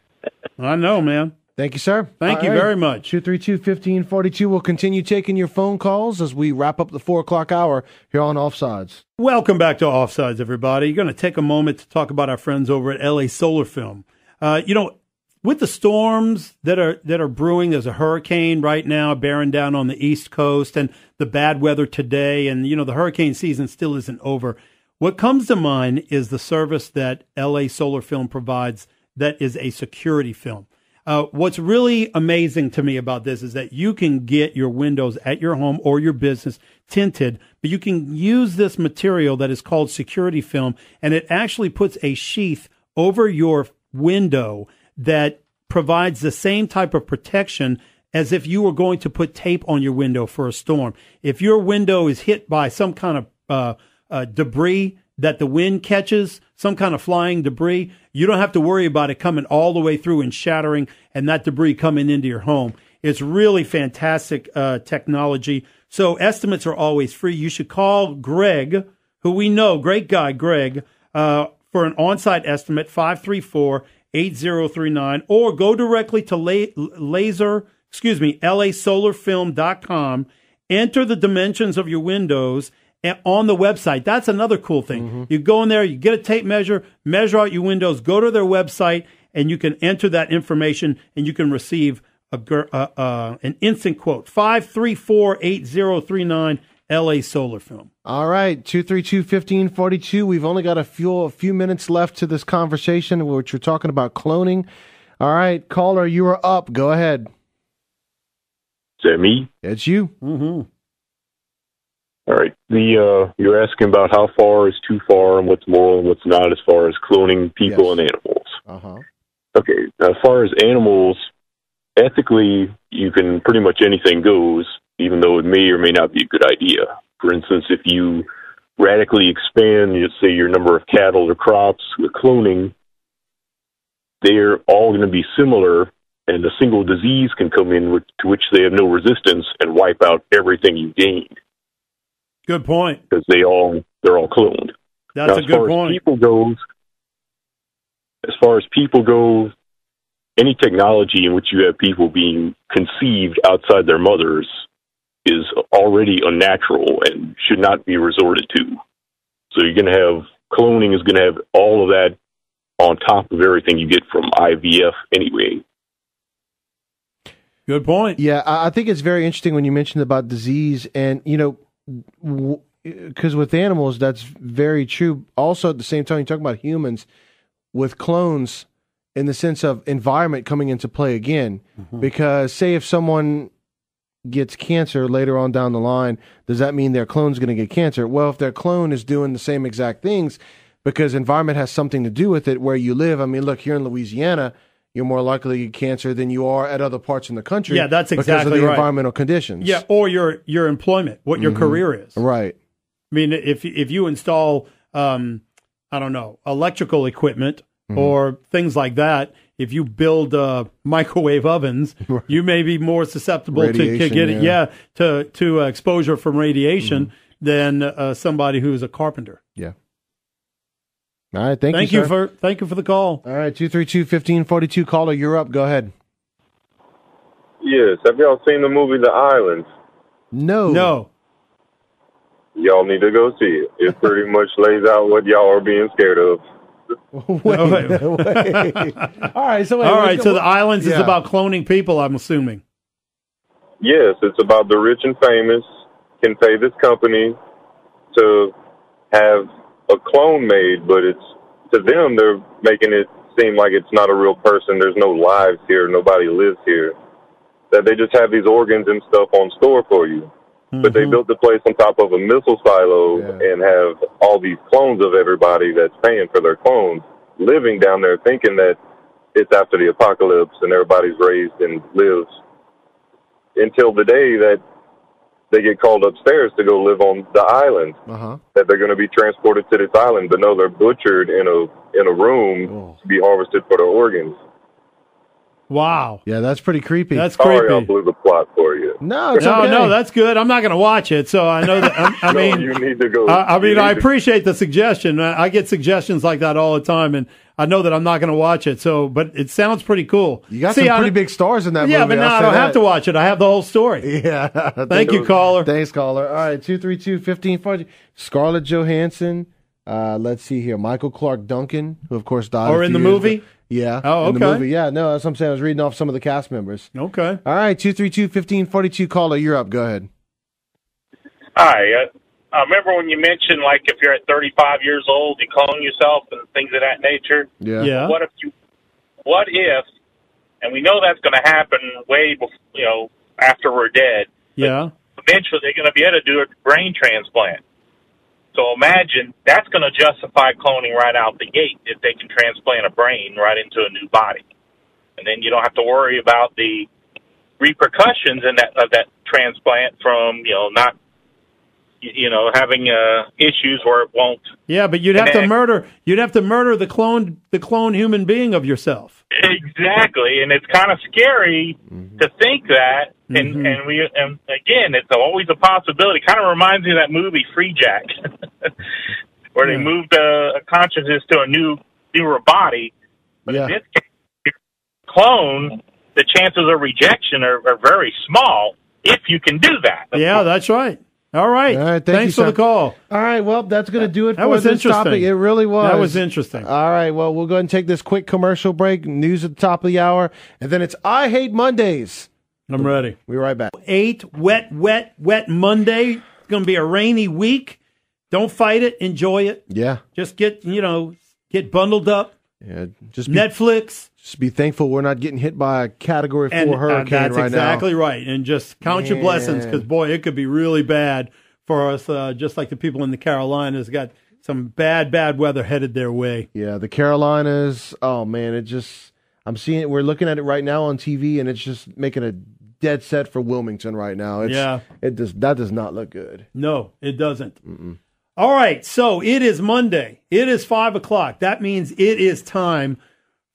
I know, man. Thank you, sir. Thank you very much. 232-1542. We'll continue taking your phone calls as we wrap up the 4 o'clock hour here on Offsides. Welcome back to Offsides, everybody. You're going to take a moment to talk about our friends over at LA Solar Film. With the storms that are brewing, there's a hurricane right now bearing down on the East Coast and the bad weather today. And, the hurricane season still isn't over. What comes to mind is the service that LA Solar Film provides that is a security film. What's really amazing to me about this is that you can get your windows at your home or your business tinted, but you can use this material that is called security film, and it actually puts a sheath over your window that provides the same type of protection as if you were going to put tape on your window for a storm. If your window is hit by some kind of debris that the wind catches, some kind of flying debris, you don't have to worry about it coming all the way through and shattering and that debris coming into your home. It's really fantastic technology. So estimates are always free. You should call Greg, who we know, great guy, Greg, for an on-site estimate, 534-8039, or go directly to lasolarfilm.com, enter the dimensions of your windows on the website. That's another cool thing. Mm-hmm. You go in there, you get a tape measure out your windows, go to their website, and you can enter that information, and you can receive an instant quote. 534-8039, LA Solar Film. All right, 232-1542. We've only got a few minutes left to this conversation, which we're talking about cloning. All right, caller, you are up. Go ahead. Is that me? It's you. Mm-hmm. All right. You're asking about how far is too far and what's moral and what's not as far as cloning people and animals. Uh-huh. Okay. Now, as far as animals, ethically, you can pretty much anything goes, even though it may or may not be a good idea. For instance, if you radically expand, let's say, your number of cattle or crops with cloning, they're all going to be similar, and a single disease can come in to which they have no resistance and wipe out everything you gained. Good point. Because they're all cloned. That's a good point. As far as people go, any technology in which you have people being conceived outside their mothers is already unnatural and should not be resorted to. So you're going to have cloning is going to have all of that on top of everything you get from IVF anyway. Good point. Yeah, I think it's very interesting when you mentioned about disease, and because with animals, that's very true. Also, at the same time, you talk about humans with clones in the sense of environment coming into play again. Mm-hmm. Because say if someone gets cancer later on down the line, does that mean their clone's going to get cancer? Well, if their clone is doing the same exact things, because environment has something to do with it where you live. I mean, look, here in Louisiana, you're more likely to get cancer than you are at other parts in the country. Yeah, that's exactly because of the right. environmental conditions. Yeah, or your employment, what your career is. Right. I mean, if you install, electrical equipment or things like that, if you build microwave ovens, you may be more susceptible to get to exposure from radiation than somebody who's a carpenter. Yeah. All right, thank you for the call. All right, 232-1542, caller, you're up. Go ahead. Yes, have y'all seen the movie The Islands? No. Y'all need to go see it. It pretty much lays out what y'all are being scared of. Wait. All right, so The Islands is about cloning people, I'm assuming. yes, it's about the rich and famous can pay this company to have a clone made, but it's to them, they're making it seem like it's not a real person. There's no lives here. Nobody lives here. That they just have these organs and stuff on store for you. Mm-hmm. But they built the place on top of a missile silo and have all these clones of everybody that's paying for their clones living down there thinking that it's after the apocalypse and everybody's raised and lives until the day that they get called upstairs to go live on the island, that they're going to be transported to this island, but no, they're butchered in a room to be harvested for their organs. Wow. Yeah, that's pretty creepy. That's creepy. Sorry, I blew the plot for you. No, it's okay. No, that's good. I'm not going to watch it, so I know that. I mean, you need to go. I appreciate the suggestion. I get suggestions like that all the time, and I know that I'm not going to watch it. So, but it sounds pretty cool. You got some pretty big stars in that movie. Yeah, but now I don't have to watch it. I have the whole story. Yeah. Thank you, caller. Thanks, caller. All right, 232-1540. Scarlett Johansson. Let's see here. Michael Clark Duncan, who of course died. Or in the movie? Yeah. Oh, okay. In the movie. Yeah, no, that's what I'm saying. I was reading off some of the cast members. Okay. All right, 232-1542. Caller, you're up. Go ahead. Hi. I remember when you mentioned, like, if you're at 35 years old, you clone yourself and things of that nature. Yeah. What if, and we know that's going to happen way before, after we're dead. Yeah. Eventually, they're going to be able to do a brain transplant. So imagine that's going to justify cloning right out the gate if they can transplant a brain right into a new body. And then you don't have to worry about the repercussions of that transplant from, not, having issues where it won't. Yeah, but you'd have to murder the clone human being of yourself. Exactly, and it's kind of scary to think that. And again, it's always a possibility. Kind of reminds me of that movie Free Jack, where they moved a consciousness to a newer body. But in this case, clone, the chances of rejection are very small if you can do that. Yeah, that's right. All right. Thanks for the call. All right. Well, that's going to do it that for was this topic. It really was. That was interesting. All right. Well, we'll go ahead and take this quick commercial break. News at the top of the hour. And then it's I Hate Mondays. I'm ready. We'll be right back. 8 wet Monday. It's going to be a rainy week. Don't fight it. Enjoy it. Yeah. Just get bundled up. Yeah. Netflix. Just be thankful we're not getting hit by a Category 4 hurricane that's right now. Exactly right. And just count your blessings because, boy, it could be really bad for us, just like the people in the Carolinas got some bad weather headed their way. Yeah, the Carolinas, oh, man, I'm seeing it. We're looking at it right now on TV, and it's just making a dead set for Wilmington right now. That does not look good. No, it doesn't. Mm-mm. All right, so it is Monday. It is 5 o'clock. That means it is time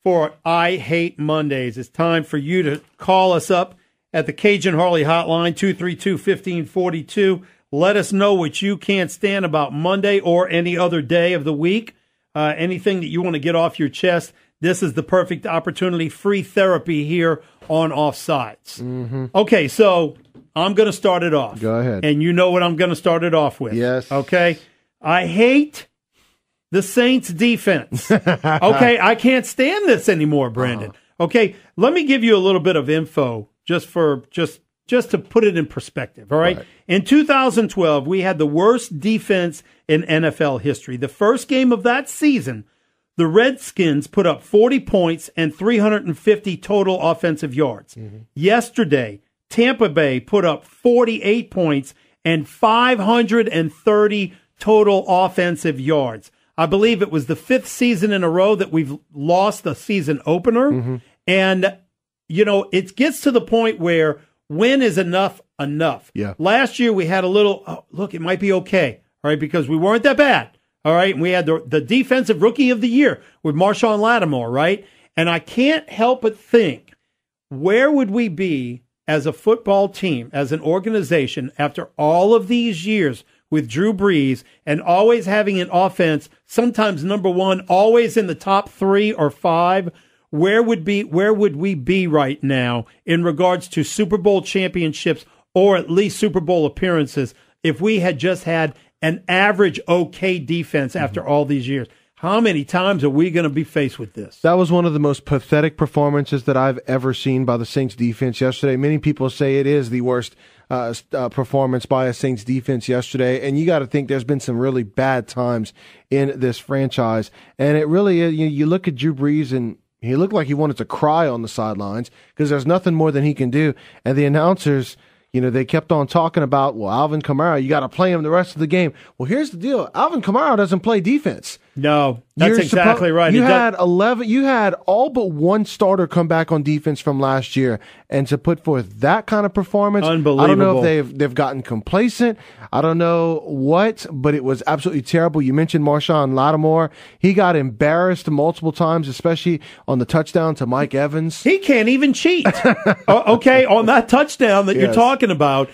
for I Hate Mondays. It's time for you to call us up at the Cajun Harley hotline, 232-1542. Let us know what you can't stand about Monday or any other day of the week. Anything that you want to get off your chest, this is the perfect opportunity. Free therapy here on Offsides. Mm-hmm. Okay, so I'm going to start it off. Go ahead. And you know what I'm going to start it off with. Yes. Okay? I hate the Saints defense. Okay, I can't stand this anymore, Brandon. Okay, let me give you a little bit of info just to put it in perspective, all right? In 2012, we had the worst defense in NFL history. The first game of that season, the Redskins put up 40 points and 350 total offensive yards. Mm-hmm. Yesterday, Tampa Bay put up 48 points and 530 total offensive yards. I believe it was the 5th season in a row that we've lost the season opener. Mm-hmm. And, it gets to the point where when is enough? Yeah. Last year we had a little, look, it might be okay, all right, because we weren't that bad, all right? And we had the defensive rookie of the year with Marshawn Lattimore, right? And I can't help but think, where would we be as a football team, as an organization, after all of these years with Drew Brees and always having an offense, sometimes number one, always in the top 3 or 5? Where would we be right now in regards to Super Bowl championships or at least Super Bowl appearances if we had just had an average okay defense after all these years? how many times are we going to be faced with this? That was one of the most pathetic performances that I've ever seen by the Saints defense yesterday. Many people say it is the worst performance by a Saints defense yesterday, and you got to think there's been some really bad times in this franchise. And it really, you look at Drew Brees, and he looked like he wanted to cry on the sidelines because there's nothing more than he can do. And the announcers, they kept on talking about, well, Alvin Kamara, you got to play him the rest of the game. Well, here's the deal. Alvin Kamara doesn't play defense. No, that's exactly right. You had all but one starter come back on defense from last year, and to put forth that kind of performance, unbelievable. I don't know if they've gotten complacent. I don't know what, but it was absolutely terrible. You mentioned Marshawn Lattimore. He got embarrassed multiple times, especially on the touchdown to Mike Evans. He can't even cheat. Okay, on that touchdown that you're talking about,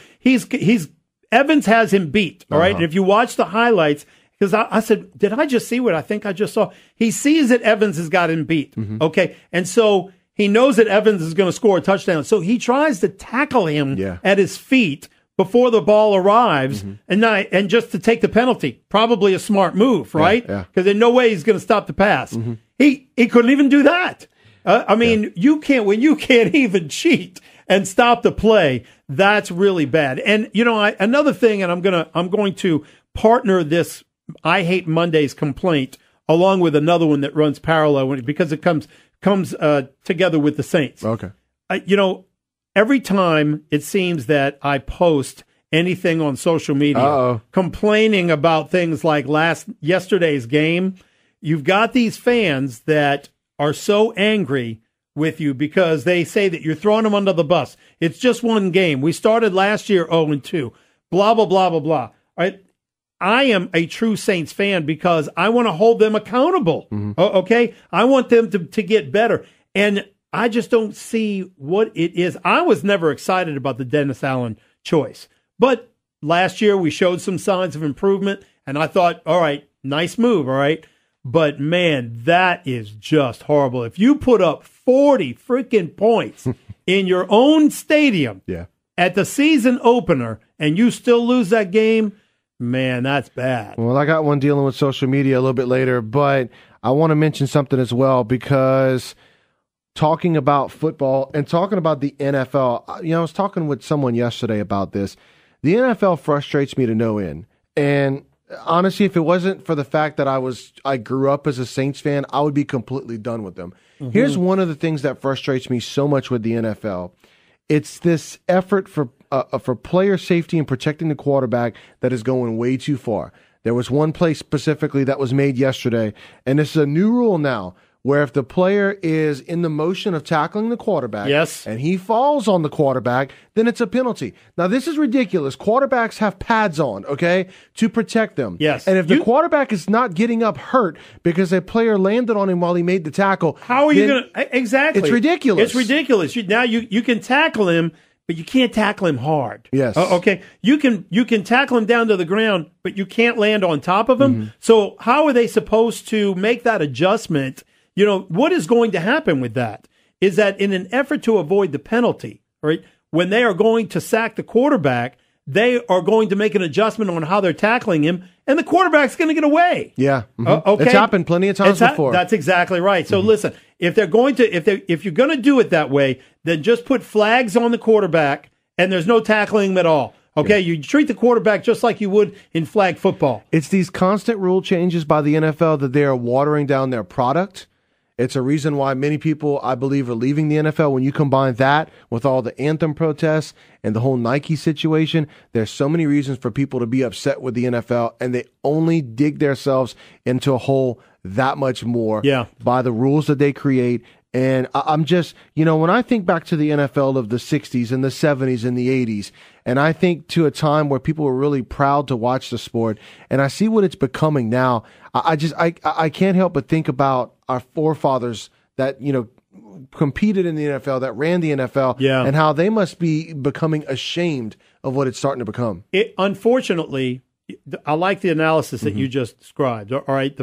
Evans has him beat. All right, and if you watch the highlights. Because I said, did I just see what I think I just saw? He sees that Evans has got him beat. Mm-hmm. Okay. And so he knows that Evans is going to score a touchdown. So he tries to tackle him at his feet before the ball arrives and just to take the penalty. Probably a smart move, right? Because there's no way he's going to stop the pass. Mm-hmm. He couldn't even do that. When you can't even cheat and stop the play, that's really bad. And, another thing, and I'm going to partner this I Hate Mondays complaint along with another one that runs parallel because it comes together with the Saints. Okay. Every time it seems that I post anything on social media complaining about things like yesterday's game, you've got these fans that are so angry with you because they say that you're throwing them under the bus. It's just one game. We started last year 0-2. Blah, blah, blah, blah, blah. All right. I am a true Saints fan because I want to hold them accountable. Mm-hmm. Okay? I want them to get better. And I just don't see what it is. I was never excited about the Dennis Allen choice. But last year we showed some signs of improvement, and I thought, all right, nice move, all right? But, man, that is just horrible. If you put up 40 freaking points in your own stadium at the season opener and you still lose that game, man, that's bad. Well, I got one dealing with social media a little bit later, but I want to mention something as well because talking about football and talking about the NFL, I was talking with someone yesterday about this. The NFL frustrates me to no end. And honestly, if it wasn't for the fact that I grew up as a Saints fan, I would be completely done with them. Mm-hmm. Here's one of the things that frustrates me so much with the NFL. It's this effort for player safety and protecting the quarterback that is going way too far. There was one play specifically that was made yesterday, and this is a new rule now, where if the player is in the motion of tackling the quarterback and he falls on the quarterback, then it's a penalty. Now, this is ridiculous. Quarterbacks have pads on, okay, to protect them. Yes. And if the quarterback is not getting up hurt because a player landed on him while he made the tackle, how are you going to – exactly. It's ridiculous. It's ridiculous. Now you can tackle him, but you can't tackle him hard. Yes. Okay. You can tackle him down to the ground, but you can't land on top of him. Mm-hmm. So how are they supposed to make that adjustment? What is going to happen with that is that in an effort to avoid the penalty, right, when they are going to sack the quarterback, they are going to make an adjustment on how they're tackling him, and the quarterback's going to get away. Yeah. Mm-hmm. Okay. It's happened plenty of times before. That's exactly right. So listen, if you're going to do it that way, then just put flags on the quarterback, and there's no tackling him at all. Okay, you treat the quarterback just like you would in flag football. It's these constant rule changes by the NFL that they are watering down their product. It's a reason why many people, I believe, are leaving the NFL. When you combine that with all the anthem protests and the whole Nike situation, there's so many reasons for people to be upset with the NFL, and they only dig themselves into a hole that much more by the rules that they create. And I'm just, when I think back to the NFL of the 60s and the 70s and the 80s, and I think to a time where people were really proud to watch the sport, and I see what it's becoming now, I can't help but think about our forefathers that, competed in the NFL, that ran the NFL, and how they must be becoming ashamed of what it's starting to become. Unfortunately, I like the analysis that you just described. All right,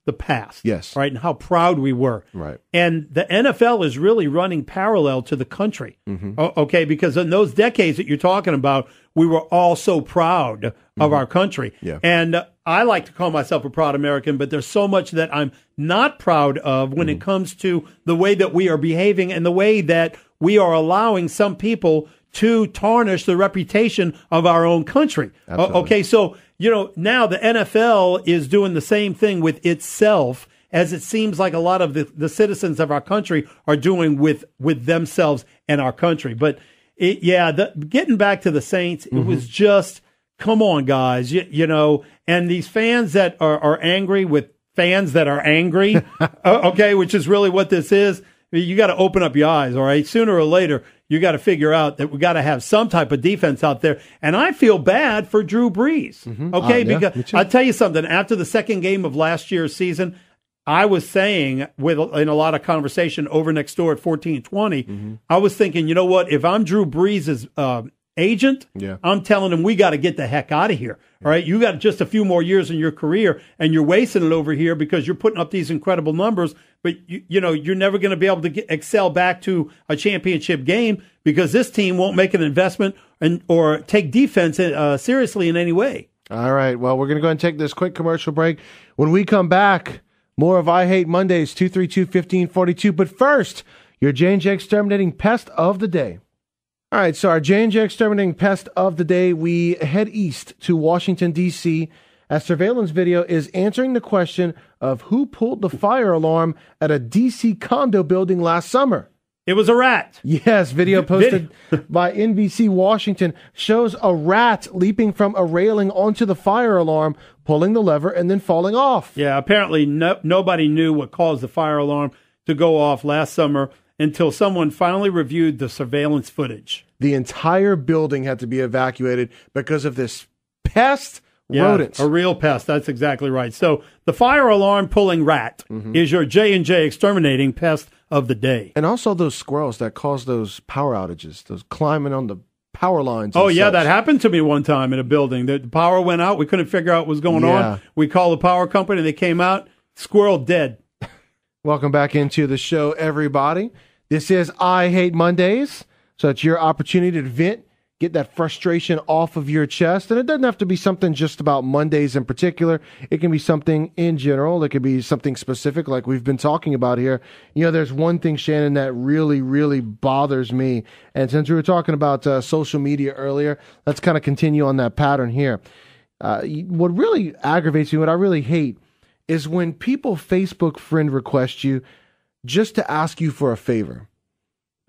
the past. Yes. Right, and how proud we were. Right. And the NFL is really running parallel to the country. Mm-hmm. Okay, because in those decades that you're talking about, we were all so proud of our country. Yeah. And I like to call myself a proud American, but there's so much that I'm not proud of when it comes to the way that we are behaving and the way that we are allowing some people to tarnish the reputation of our own country. Okay, so, now the NFL is doing the same thing with itself, as it seems like a lot of the citizens of our country are doing with themselves and our country. But, getting back to the Saints, it was just, come on, guys, and these fans that are angry with fans that are angry, okay, which is really what this is. You got to open up your eyes, all right? Sooner or later, you got to figure out that we got to have some type of defense out there. And I feel bad for Drew Brees, okay? Because I'll tell you something. After the second game of last year's season, I was saying in a lot of conversation over next door at 1420, I was thinking, you know what? If I'm Drew Brees' agent, I'm telling him we got to get the heck out of here. All right, you got just a few more years in your career, and you're wasting it over here because you're putting up these incredible numbers. But you're never going to be able to excel back to a championship game because this team won't make an investment or take defense seriously in any way. All right, well, we're going to go ahead and take this quick commercial break. When we come back, more of I Hate Mondays, 232-1542. But first, your J&J Exterminating Pest of the Day. All right, so our J&J Exterminating Pest of the Day, we head east to Washington, D.C., as surveillance video is answering the question of who pulled the fire alarm at a D.C. condo building last summer. It was a rat. Yes, video posted by NBC Washington shows a rat leaping from a railing onto the fire alarm, pulling the lever, and then falling off. Yeah, apparently nobody knew what caused the fire alarm to go off last summer until someone finally reviewed the surveillance footage. The entire building had to be evacuated because of this pest rodents. A real pest. That's exactly right. So the fire alarm pulling rat is your J&J Exterminating Pest of the Day. And also those squirrels that cause those power outages, those climbing on the power lines. Oh, yeah, that happened to me one time in a building. The power went out. We couldn't figure out what was going on. We called the power company. They came out. Squirrel dead. Welcome back into the show, everybody. This is I Hate Mondays. So it's your opportunity to vent, get that frustration off of your chest. And it doesn't have to be something just about Mondays in particular. It can be something in general. It could be something specific like we've been talking about here. There's one thing, Shannon, that really, really bothers me. And since we were talking about social media earlier, let's kind of continue on that pattern here. What really aggravates me, what I really hate, is when people Facebook friend request you just to ask you for a favor.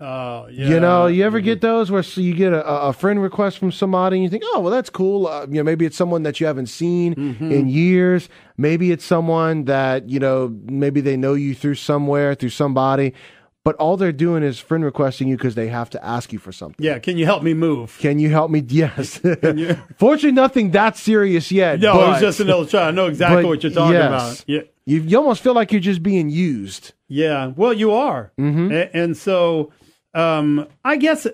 Oh, yeah. You ever get those where you get a friend request from somebody and you think, oh, well, that's cool. Maybe it's someone that you haven't seen in years. Maybe it's someone that, maybe they know you through somewhere, through somebody. But all they're doing is friend requesting you because they have to ask you for something. Yeah, can you help me move? Can you help me? Yes. Fortunately, nothing that serious yet. No, it was just an little try. I know exactly what you're talking about. Yeah. You almost feel like you're just being used. Yeah, well, you are. And so I guess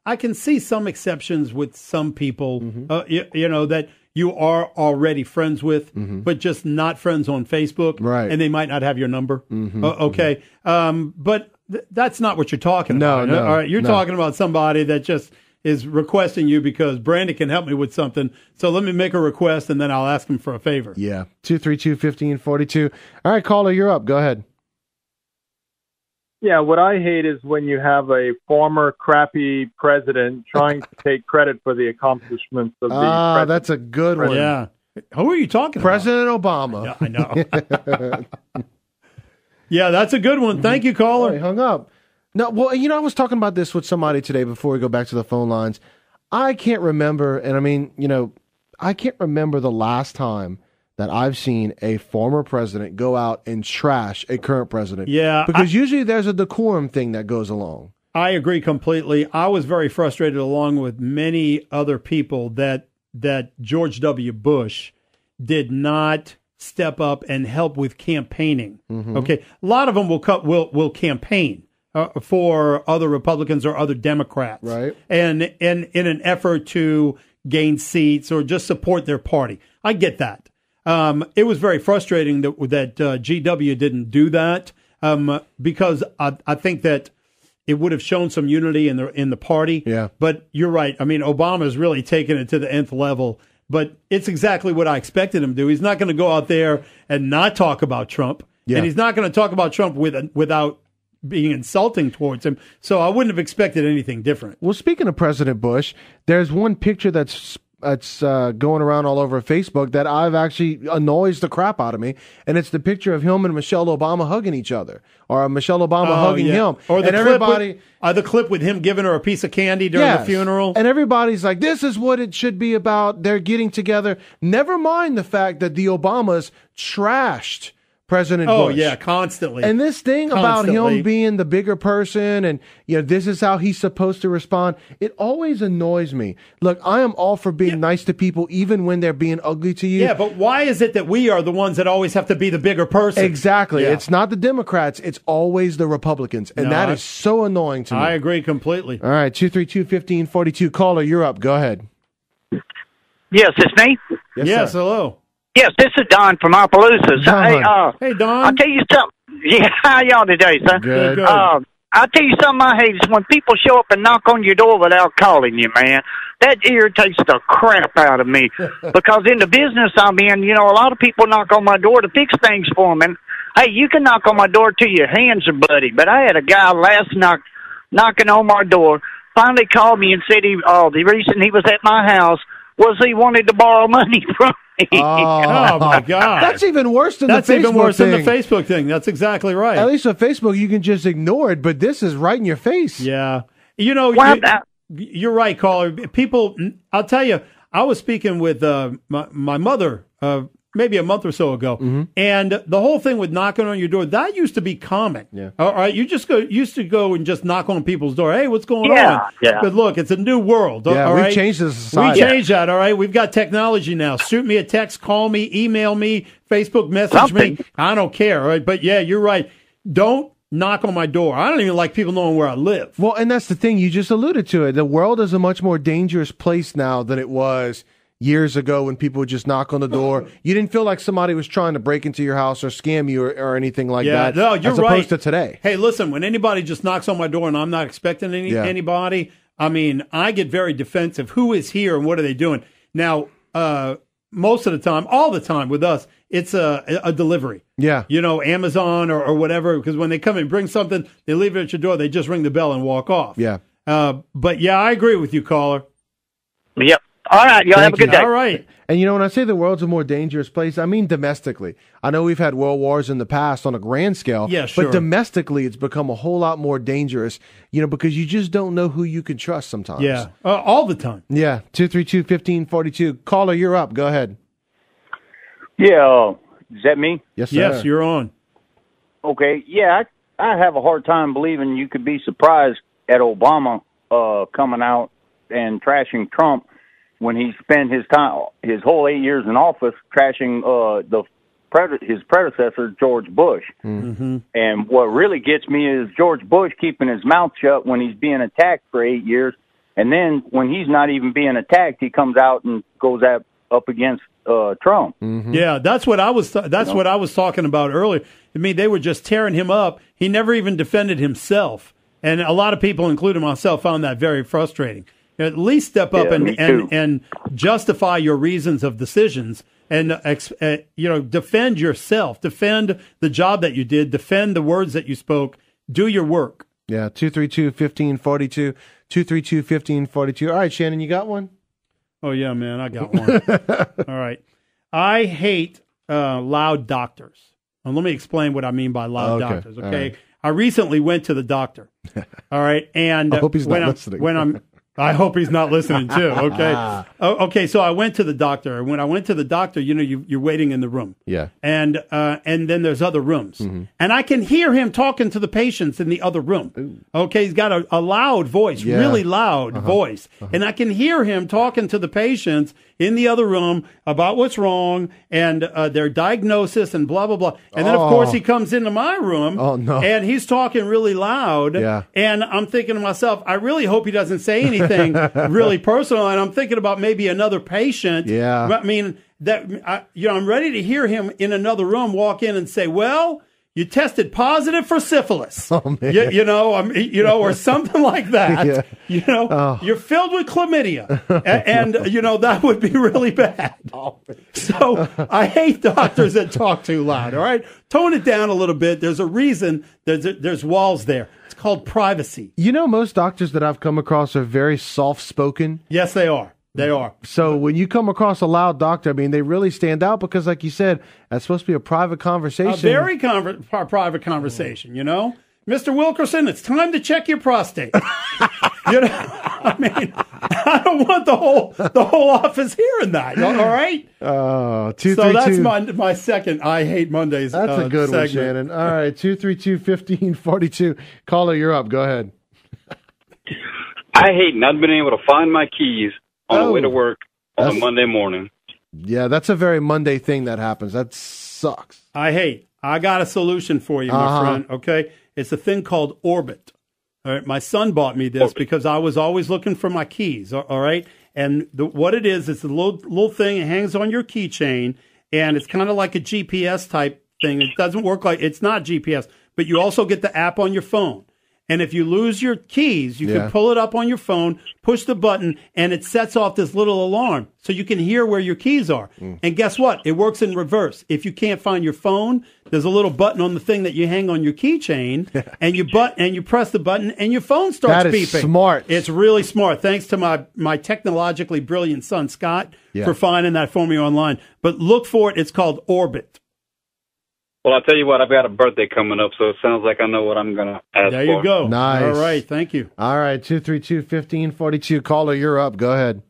I can see some exceptions with some people, that you are already friends with, but just not friends on Facebook. Right. And they might not have your number. Okay. But that's not what you're talking about. No. All right. You're talking about somebody that just is requesting you because Brandon can help me with something. So let me make a request and then I'll ask him for a favor. Yeah. 232-1542. All right, caller, you're up. Go ahead. Yeah, what I hate is when you have a former crappy president trying to take credit for the accomplishments of the president. That's a good one. Yeah. Who are you talking President Obama. Yeah, I know. Yeah, that's a good one. Thank you, caller. Oh, he hung up. No, well, I was talking about this with somebody today before we go back to the phone lines. I can't remember, and I mean, I can't remember the last time that I've seen a former president go out and trash a current president. Yeah. Because usually there's a decorum thing that goes along. I agree completely. I was very frustrated along with many other people that George W. Bush did not step up and help with campaigning. Okay. A lot of them will campaign for other Republicans or other Democrats. Right. And in an effort to gain seats or just support their party. I get that. It was very frustrating that GW didn't do that because I think that it would have shown some unity in the party. Yeah. But you're right. I mean, Obama's really taken it to the nth level but it's exactly what I expected him to do. He's not going to go out there and not talk about Trump, and he's not going to talk about Trump without being insulting towards him. So I wouldn't have expected anything different. Well, speaking of President Bush, there's one picture that's going around all over Facebook that I've actually annoys the crap out of me, and it's the picture of him and Michelle Obama hugging each other, or Michelle Obama hugging him, or the clip with him giving her a piece of candy during the funeral, and everybody's like, "This is what it should be about." They're getting together. Never mind the fact that the Obamas trashed President Bush. Oh, yeah, constantly. And this thing about him being the bigger person and, this is how he's supposed to respond, it always annoys me. Look, I am all for being nice to people even when they're being ugly to you. Yeah, but why is it that we are the ones that always have to be the bigger person? Exactly. Yeah. It's not the Democrats. It's always the Republicans. And that is so annoying to me. I agree completely. All right, 232-1542. Caller, you're up. Go ahead. Yes, it's me. Yes, hello. Yes, this is Don from Opelousas. Hey, Don. I'll tell you something. Yeah, how y'all today, son? Good. I'll tell you something I hate is when people show up and knock on your door without calling you, man. That irritates the crap out of me. Because in the business I'm in, a lot of people knock on my door to fix things for them. And, hey, you can knock on my door till your hands are bloody. But I had a guy last knocking on my door, finally called me and said the reason he was at my house was he wanted to borrow money from me. Oh my God. That's even worse than That's the Facebook even worse thing. than the Facebook thing. That's exactly right. At least on Facebook, you can just ignore it, but this is right in your face. Yeah. You're right, caller. People, I'll tell you, I was speaking with my mother maybe a month or so ago, and the whole thing with knocking on your door, that used to be common. Yeah. All right, you used to go and just knock on people's door. Hey, what's going on? Yeah. But look, it's a new world. Yeah, all we've right? changed the society. We changed that, all right? We've got technology now. Shoot me a text, call me, email me, Facebook message me. I don't care, all right? But yeah, you're right. Don't knock on my door. I don't even like people knowing where I live. Well, and that's the thing. You just alluded to it. The world is a much more dangerous place now than it was years ago when people would just knock on the door. You didn't feel like somebody was trying to break into your house or scam you or anything like that. No, you're as right. opposed to today. Hey, listen, when anybody just knocks on my door and I'm not expecting anybody, I mean, I get very defensive. Who is here and what are they doing? Now, most of the time, all the time with us, it's a delivery. Yeah. Amazon or whatever, because when they come and bring something, they leave it at your door, they just ring the bell and walk off. Yeah. But yeah, I agree with you, caller. Yep. All right, y'all have a good day. All right. And when I say the world's a more dangerous place, I mean domestically. I know we've had world wars in the past on a grand scale. Yeah, sure. But domestically, it's become a whole lot more dangerous, because you just don't know who you can trust sometimes. Yeah, all the time. Yeah, 232-1542. Caller, you're up. Go ahead. Yeah, is that me? Yes, sir. Yes, you're on. Okay, yeah, I have a hard time believing you could be surprised at Obama coming out and trashing Trump when he spent his whole 8 years in office trashing his predecessor, George Bush. Mm-hmm. And what really gets me is George Bush keeping his mouth shut when he's being attacked for 8 years. And then when he's not even being attacked, he comes out and goes up against Trump. Mm-hmm. Yeah, that's what I was what I was talking about earlier. I mean, they were just tearing him up. He never even defended himself. And a lot of people, including myself, found that very frustrating. At least step up and justify your reasons of decisions and defend yourself, defend the job that you did, defend the words that you spoke, do your work. Yeah, 232-1542, 232-1542. All right, Shannon, you got one? Oh yeah, man, I got one. All right, I hate loud doctors. Now, let me explain what I mean by loud doctors. Okay, right. I recently went to the doctor. All right, and I hope he's not listening. I hope he's not listening too. Okay. Okay. So I went to the doctor. And when I went to the doctor, you're waiting in the room. Yeah. And then there's other rooms. Mm-hmm. And I can hear him talking to the patients in the other room. Ooh. Okay. He's got a loud voice, really loud voice. And I can hear him talking to the patients in the other room about what's wrong and their diagnosis and blah, blah, blah. And then, of course, he comes into my room. Oh, no. And he's talking really loud. Yeah. And I'm thinking to myself, I really hope he doesn't say anything really personal. And I'm thinking about maybe another patient. Yeah. I mean, I'm ready to hear him in another room walk in and say, well, you tested positive for syphilis. Oh, man. Or something like that. Yeah. You're filled with chlamydia. and that would be really bad. So I hate doctors that talk too loud, all right? Tone it down a little bit. There's a reason there's walls there. It's called privacy. Most doctors that I've come across are very soft-spoken. Yes, they are. They are. So when you come across a loud doctor, they really stand out because, like you said, that's supposed to be a private conversation. A very private conversation, Mr. Wilkerson, it's time to check your prostate. I don't want the whole office hearing that. All right? So that's my second I Hate Mondays That's a good segment. one, Shannon. All right, 232-1542. Caller, you're up. Go ahead. I hate not being able to find my keys on the way to work on a Monday morning. Yeah, that's a very Monday thing that happens. That sucks. I got a solution for you, my friend, okay? It's a thing called Orbit. All right, my son bought me this because I was always looking for my keys, all right? And what it is, it's a little thing. It hangs on your keychain, and it's kind of like a GPS type thing. It doesn't work it's not GPS, but you also get the app on your phone. And if you lose your keys, you can pull it up on your phone, push the button, and it sets off this little alarm so you can hear where your keys are. And guess what? It works in reverse. If you can't find your phone, there's a little button on the thing that you hang on your keychain, and you press the button, and your phone starts beeping. That is smart. It's really smart. Thanks to my technologically brilliant son, Scott, for finding that for me online. But look for it. It's called Orbit. Well, I'll tell you what, I've got a birthday coming up, so it sounds like I know what I'm going to ask for. There you go. Nice. All right, thank you. All right, 232-1542. Caller, you're up. Go ahead.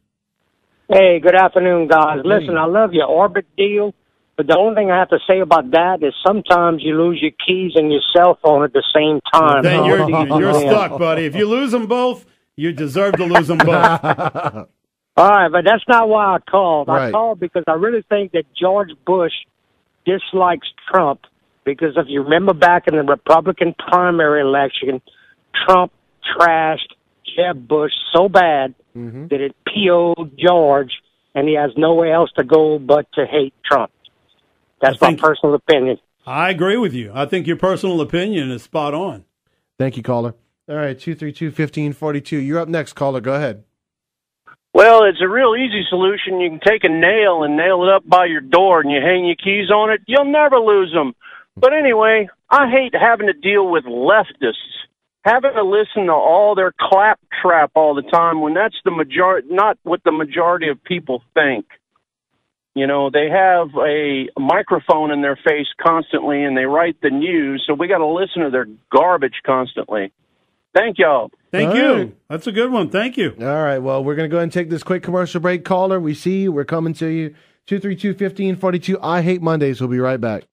Hey, good afternoon, guys. Listen, I love your Orbit deal, but the only thing I have to say about that is sometimes you lose your keys and your cell phone at the same time. Then you're stuck, buddy. If you lose them both, you deserve to lose them both. All right, but that's not why I called. Right. I called because I really think that George Bush dislikes Trump because if you remember back in the Republican primary election, Trump trashed Jeb Bush so bad that it PO'd George, and he has nowhere else to go but to hate Trump. That's my personal opinion. I agree with you. I think your personal opinion is spot on. Thank you, caller. All right, 232-1542. You're up next, caller. Go ahead. Well, it's a real easy solution. You can take a nail and nail it up by your door and you hang your keys on it. You'll never lose them. But anyway, I hate having to deal with leftists, having to listen to all their claptrap all the time when that's not what the majority of people think. They have a microphone in their face constantly and they write the news, so we got to listen to their garbage constantly. Thank y'all. Thank you. That's a good one. Thank you. All right. Well, we're going to go ahead and take this quick commercial break. Caller, we see you. We're coming to you. 232-1542. I Hate Mondays. We'll be right back.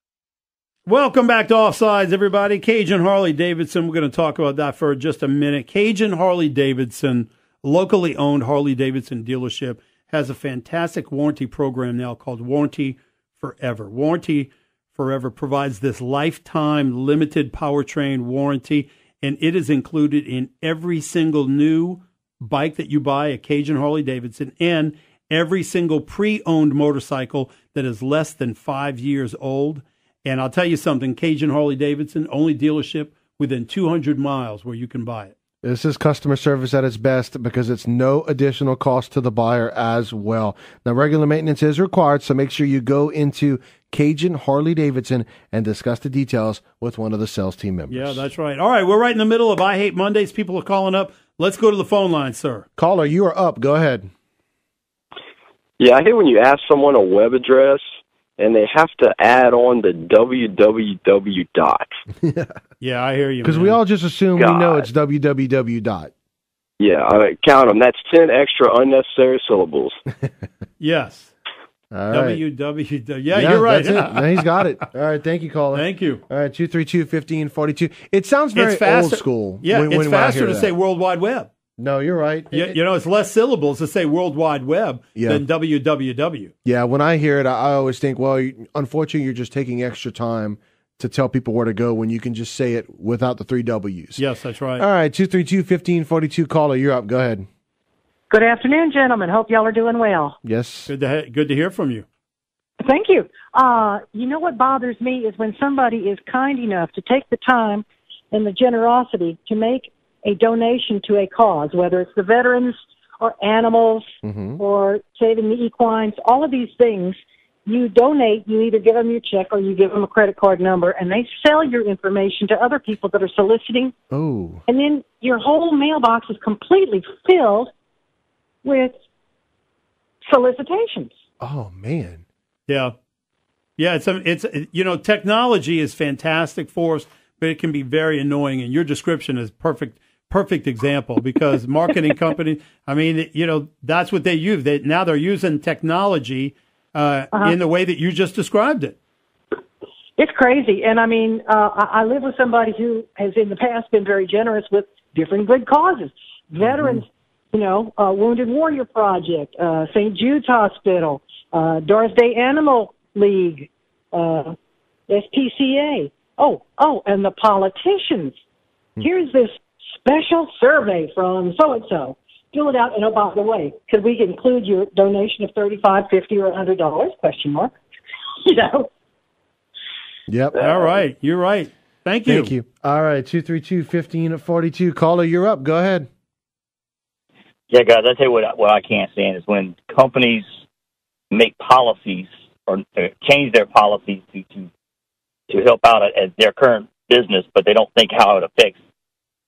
Welcome back to Offsides, everybody. Cajun Harley-Davidson. We're going to talk about that for just a minute. Cajun Harley-Davidson, locally owned Harley-Davidson dealership, has a fantastic warranty program now called Warranty Forever. Warranty Forever provides this lifetime limited powertrain warranty, and it is included in every single new bike that you buy at Cajun Harley-Davidson and every single pre-owned motorcycle that is less than 5 years old. And I'll tell you something, Cajun Harley-Davidson, only dealership within 200 miles where you can buy it. This is customer service at its best because it's no additional cost to the buyer as well. Now, regular maintenance is required, so make sure you go into Cajun Harley-Davidson and discuss the details with one of the sales team members. Yeah, that's right. All right, we're right in the middle of I Hate Mondays. People are calling up. Let's go to the phone line, sir. Caller, you are up. Go ahead. Yeah, I hate when you ask someone a web address and they have to add on the www dot. Yeah, I hear you. Because we all just assume we know it's www dot. Yeah, count them. That's 10 extra unnecessary syllables. Yes. All right. www. Yeah, you're right. That's it. No, he's got it. All right, thank you, caller. Thank you. All right, 232-1542. It sounds very old school. Yeah, when it's I faster hear to that. say World Wide Web. No, you're right. It's less syllables to say World Wide Web than www. Yeah, when I hear it, I always think, well, unfortunately, you're just taking extra time to tell people where to go when you can just say it without the 3 W's. Yes, that's right. All right, 232-1542, caller, you're up. Go ahead. Good afternoon, gentlemen. Hope y'all are doing well. Yes. Good to hear from you. Thank you. You know what bothers me is when somebody is kind enough to take the time and the generosity to make a donation to a cause, whether it's the veterans or animals or saving the equines, all of these things. You donate, you either give them your check or you give them a credit card number, and they sell your information to other people that are soliciting. Oh. And then your whole mailbox is completely filled with solicitations. Oh, man. Yeah. Yeah, it's technology is fantastic for us, but it can be very annoying, and your description is perfect example, because marketing companies, I mean, that's what they use. Now they're using technology in the way that you just described it. It's crazy. And I mean, I live with somebody who has in the past been very generous with different good causes. Veterans, Wounded Warrior Project, St. Jude's Hospital, Doris Day Animal League, SPCA. Oh, and the politicians. Here's this special survey from so-and-so. Fill it out, and by the way, could we include your donation of $35, $50, or $100? Question mark. Yep. All right. You're right. Thank you. Thank you. All right. 232-1542. Caller, you're up. Go ahead. Yeah, guys, I tell you what I can't stand is when companies make policies or change their policies to help out at their current business, but they don't think how it affects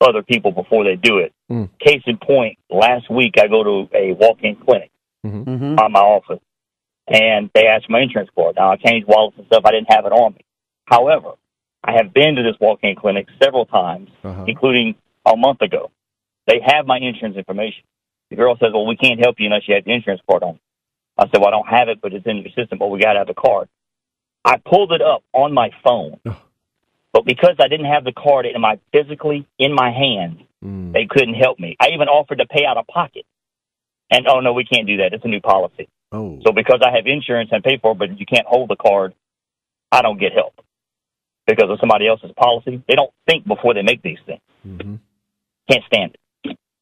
other people before they do it. Case in point, last week I go to a walk-in clinic on my office, and they asked for my insurance card. Now, I changed wallets and stuff. I didn't have it on me. However, I have been to this walk-in clinic several times, including a month ago. They have my insurance information. The girl says, well, we can't help you unless you have the insurance card on. I said, well, I don't have it, but it's in your system, but we got to have the card. I pulled it up on my phone. But because I didn't have the card physically in my hand, they couldn't help me. I even offered to pay out of pocket. And, oh, no, we can't do that. It's a new policy. Oh. So because I have insurance and pay for it, but you can't hold the card, I don't get help because of somebody else's policy. They don't think before they make these things. Can't stand it.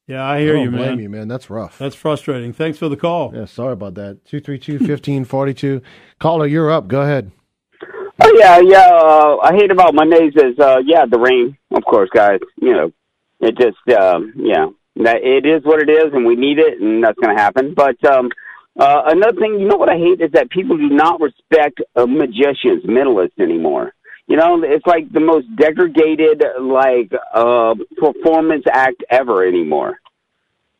Yeah, I hear you, man. I don't blame you, man. That's rough. That's frustrating. Thanks for the call. Yeah, sorry about that. 232-1542. Caller, you're up. Go ahead. Oh, yeah. I hate about Mondays is, the rain, of course, guys. It just, it is what it is, and we need it, and that's going to happen. But another thing, what I hate is that people do not respect magicians, mentalists anymore. It's like the most degraded, performance act ever anymore.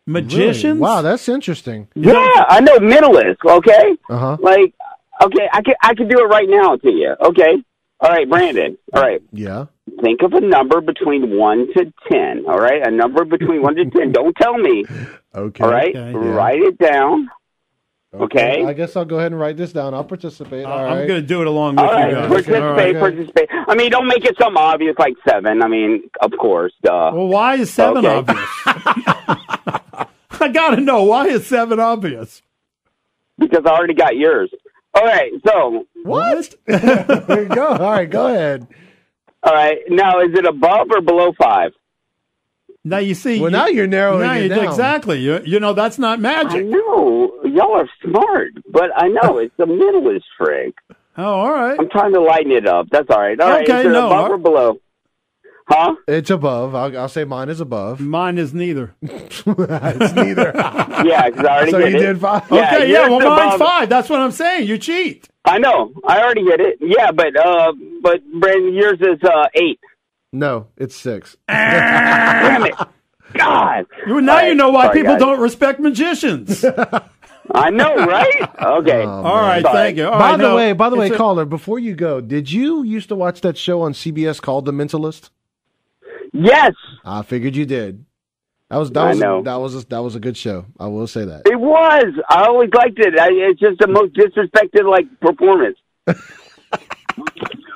Magicians? Really? Wow, that's interesting. Yeah, I know mentalists, okay? Uh-huh. Okay, I can do it right now to you. Okay. All right, Brandon. All right. Yeah. Think of a number between 1 to 10. All right, a number between 1 to 10. Don't tell me. Okay. All right, okay, write it down. Okay. I guess I'll go ahead and write this down. I'll participate. All right. I'm going to do it along with you guys. Participate. I mean, don't make it something obvious like 7. I mean, of course. Well, why is 7 obvious? I got to know, why is 7 obvious? Because I already got yours. All right, so. What? There you go. All right, go ahead. All right, now is it above or below 5? Now you see. Well, now you're narrowing it down. Exactly. That's not magic. I know. Y'all are smart, but I know it's a mentalist trick. Oh, all right. I'm trying to lighten it up. That's all right. All right, okay, is it above or below? Huh? It's above. I'll say mine is above. Mine is neither. It's neither. Yeah, because I already so hit you it. did 5? Okay, well, mine's 5. That's what I'm saying. You cheat. I know. I already hit it. Yeah, but Brandon, yours is 8. No, it's 6. Damn it. God. Now you know why people don't respect magicians. I know, right? Okay. Oh, all right, thank you. By the way, caller, before you go, did you used to watch that show on CBS called The Mentalist? Yes. I figured you did. That was a good show. I will say that. It was. I always liked it. It's just the most disrespected performance.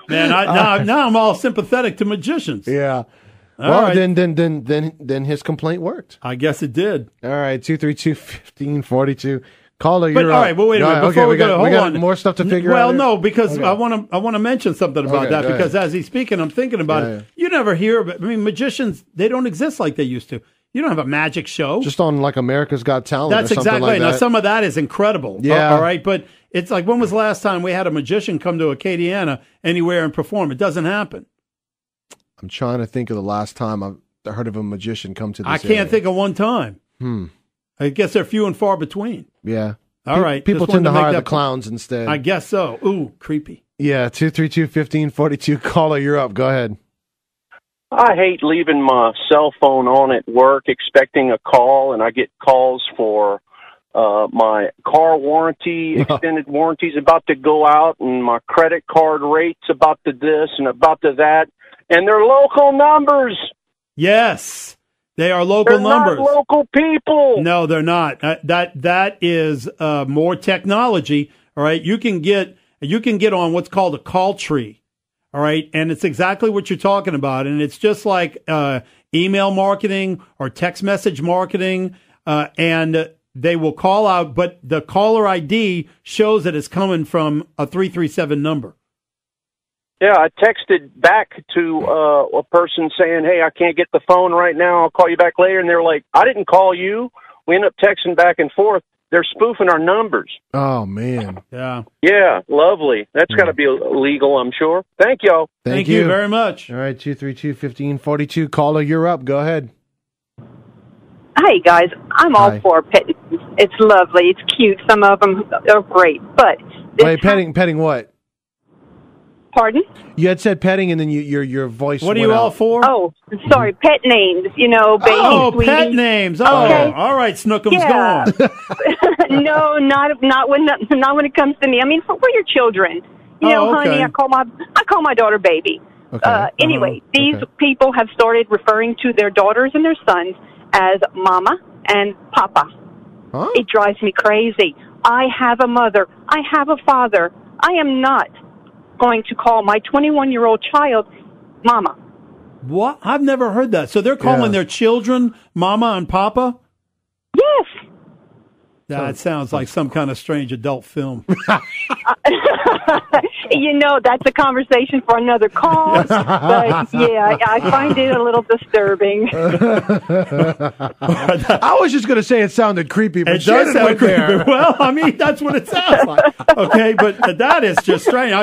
Man, now I'm all sympathetic to magicians. Yeah. All right. Then his complaint worked. I guess it did. All right, 232-1542. Caller, you're up. All right, well, wait a minute. Before we go, hold on. More stuff to figure out. Well, no, because I want to mention something about that. Because as he's speaking, I'm thinking about it. You never hear of it. I mean, magicians, they don't exist like they used to. You don't have a magic show. Just on America's Got Talent. That's or something exactly like right. that. Now, some of that is incredible. Yeah. All right, but It's like, when was the last time we had a magician come to Acadiana anywhere and perform? It doesn't happen. I'm trying to think of the last time I've heard of a magician come to this I can't area. think of one time. I guess they're few and far between. Yeah. All right. People Just tend to wanted make hire that the clowns instead. I guess so. Ooh, creepy. Yeah, 232-1542. Caller, you're up. Go ahead. I hate leaving my cell phone on at work expecting a call, and I get calls for my car warranty, extended warranty's about to go out, and my credit card rate's about to this and about to that, and they're local numbers. Yes, they are local numbers. Not local people. No, they're not. That is more technology. All right, you can get on what's called a call tree. All right, and it's exactly what you're talking about, and it's just like email marketing or text message marketing, and they will call out, but the caller ID shows that it's coming from a 337 number. Yeah, I texted back to a person saying, hey, I can't get the phone right now. I'll call you back later. And they're like, I didn't call you. We end up texting back and forth. They're spoofing our numbers. Oh, man. Yeah. Yeah, lovely. That's got to be illegal, I'm sure. Thank y'all. Thank you very much. All right, 232-1542. Caller, you're up. Go ahead. Hi, guys. I'm all for pet. It's lovely. It's cute. Some of them are great. But wait, petting what? Pardon? You had said petting, and then your voice. What are you all for? Oh, sorry. Pet names. You know, baby. Oh, sweetie. pet names. Oh, Okay. all right, Snookums, Yeah. go on. No, not when it comes to me. I mean, for your children. You know, okay. honey, I call my daughter baby. Okay. Anyway, these people have started referring to their daughters and their sons as mama and papa. Huh? It drives me crazy. I have a mother. I have a father. I am not going to call my 21-year-old child mama. What? I've never heard that. So they're calling their children mama and papa? Yes. That sounds like some kind of strange adult film. You know, that's a conversation for another call. But, yeah, I find it a little disturbing. I was just going to say it sounded creepy, but It does Shannon sound went creepy. there. Well, I mean, that's what it sounds like. Okay, but that is just strange.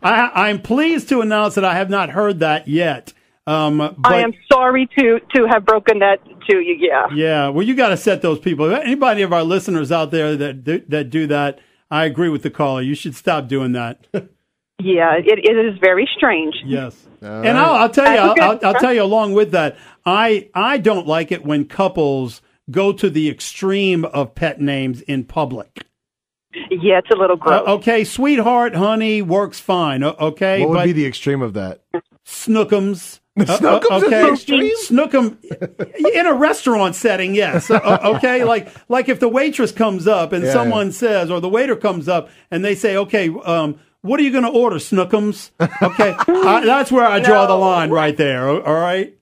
I'm pleased to announce that I have not heard that yet. But, I am sorry to have broken that to you, yeah. Yeah, well, you got to set those people. Anybody of our listeners out there that do that, I agree with the caller. You should stop doing that. Yeah, it is very strange. Yes. And I'll tell you, I'll tell you along with that, I don't like it when couples go to the extreme of pet names in public. Yeah, it's a little gross. Okay, sweetheart, honey, works fine. Okay, What would be the extreme of that? Snookums. Snookums is the extreme? Snookum in a restaurant setting, yes. Okay, like if the waitress comes up and someone says, or the waiter comes up and they say, okay, what are you going to order, Snookums? Okay, that's where I draw the line right there. All right.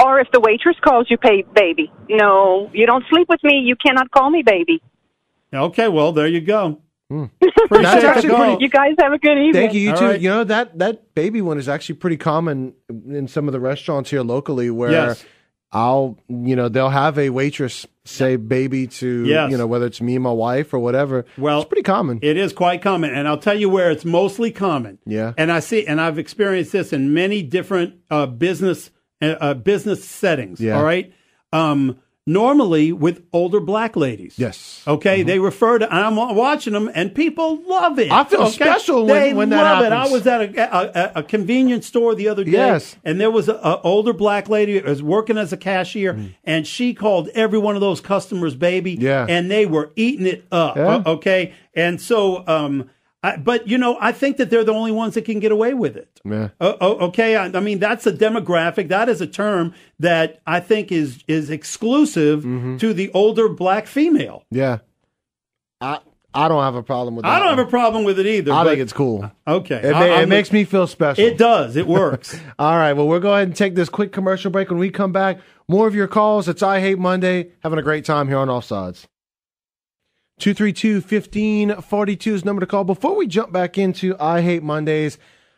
Or if the waitress calls you baby. No, you don't sleep with me. You cannot call me baby. Okay, well, there you go. That's actually pretty. You guys have a good evening. Thank you. You All too. right. You know that baby one is actually pretty common in some of the restaurants here locally, where they'll have a waitress say baby to whether it's me and my wife or whatever. Well, it's pretty common. It is quite common, and I'll tell you where it's mostly common. Yeah, and I've experienced this in many different business settings. Yeah. All right. Normally with older black ladies. Yes. Okay. They refer to, I'm watching them and people love it. I feel special when that love happens. it. I was at a convenience store the other day. And there was an older black lady that was working as a cashier and she called every one of those customers baby. Yeah. And they were eating it up. Yeah. Okay. And so, but I think that they're the only ones that can get away with it. Yeah. Okay. I mean, that's a demographic. That is a term that I think is exclusive to the older black female. Yeah. I don't have a problem with that. I don't have a problem with it either. I think it's cool. Okay. It makes me feel special. It does. It works. All right. Well, we'll go ahead and take this quick commercial break. When we come back, more of your calls. It's I Hate Monday. Having a great time here on Offsides. 232-1542 is the number to call. Before we jump back into I Hate Mondays,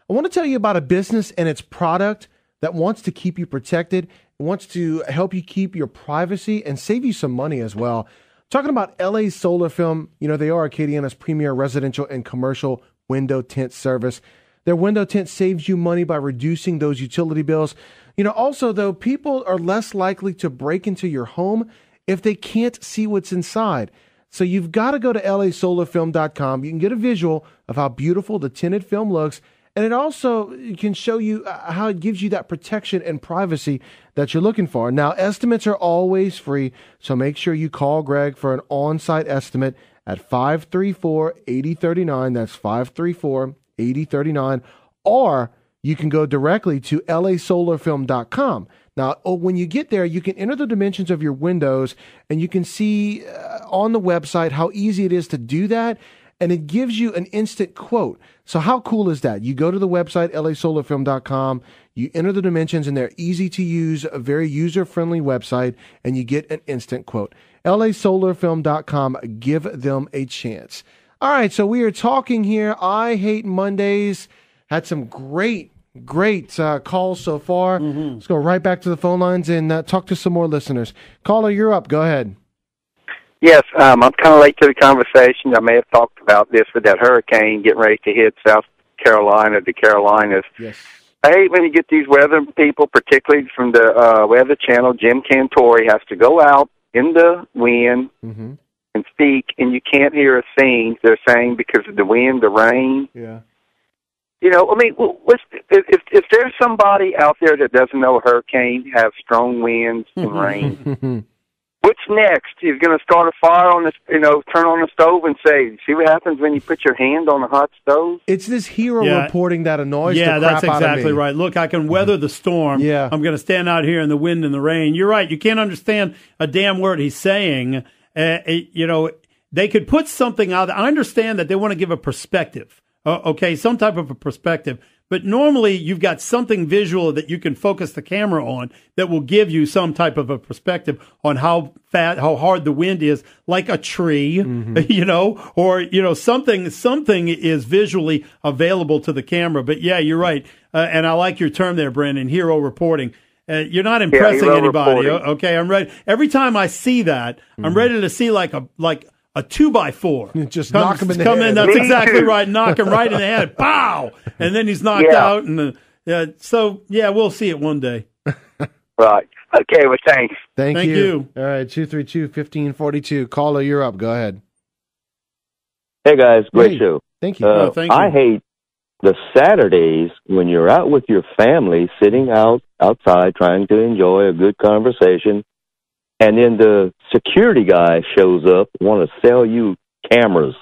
I want to tell you about a business and its product that wants to keep you protected, wants to help you keep your privacy and save you some money as well. Talking about LA Solar Film, they are Acadiana's premier residential and commercial window tint service. Their window tint saves you money by reducing those utility bills. Also, though, people are less likely to break into your home if they can't see what's inside. So you've got to go to lasolarfilm.com. You can get a visual of how beautiful the tinted film looks, and it also can show you how it gives you that protection and privacy that you're looking for. Now, estimates are always free, so make sure you call Greg for an on-site estimate at 534-8039. That's 534-8039. Or you can go directly to lasolarfilm.com. Now, when you get there, you can enter the dimensions of your windows, and you can see on the website how easy it is to do that, and it gives you an instant quote. So how cool is that? You go to the website, lasolarfilm.com, you enter the dimensions, and they're easy to use, a very user-friendly website, and you get an instant quote. lasolarfilm.com, give them a chance. All right, so we are talking here. I Hate Mondays. Had some great calls so far. Let's go right back to the phone lines and talk to some more listeners. Caller, you're up. Go ahead. Yes, I'm kind of late to the conversation. I may have talked about this with that hurricane getting ready to hit South Carolina, the Carolinas. Yes. I hate when you get these weather people, particularly from the Weather Channel. Jim Cantori has to go out in the wind and speak, and you can't hear a thing they're saying because of the wind, the rain. Yeah. If there's somebody out there that doesn't know a hurricane has strong winds and rain, what's next? He's going to start a fire on this, turn on the stove and say, see what happens when you put your hand on a hot stove? It's this hero reporting that annoys the crap that's out of exactly me. Right. Look, I can weather the storm. Yeah. I'm going to stand out here in the wind and the rain. You're right. You can't understand a damn word he's saying. They could put something out. I understand that they want to give a perspective. Okay, some type of a perspective. But normally you've got something visual that you can focus the camera on that will give you some type of a perspective on how hard the wind is, like a tree, or something is visually available to the camera. But yeah, you're right. And I like your term there, Brandon, hero reporting. You're not impressing anybody. Reporting. Okay, I'm ready. Every time I see that, I'm ready to see like a 2x4. Just knock him in the head. That's exactly right. Knock him right in the head. Pow! And then he's knocked out. And we'll see it one day. Right. Okay, well, thanks. Thank you. All right, 232-1542. Caller, you're up. Go ahead. Hey, guys. Great show. Thank you. Thank you. I hate the Saturdays when you're out with your family, sitting outside trying to enjoy a good conversation, and then the security guy shows up, want to sell you cameras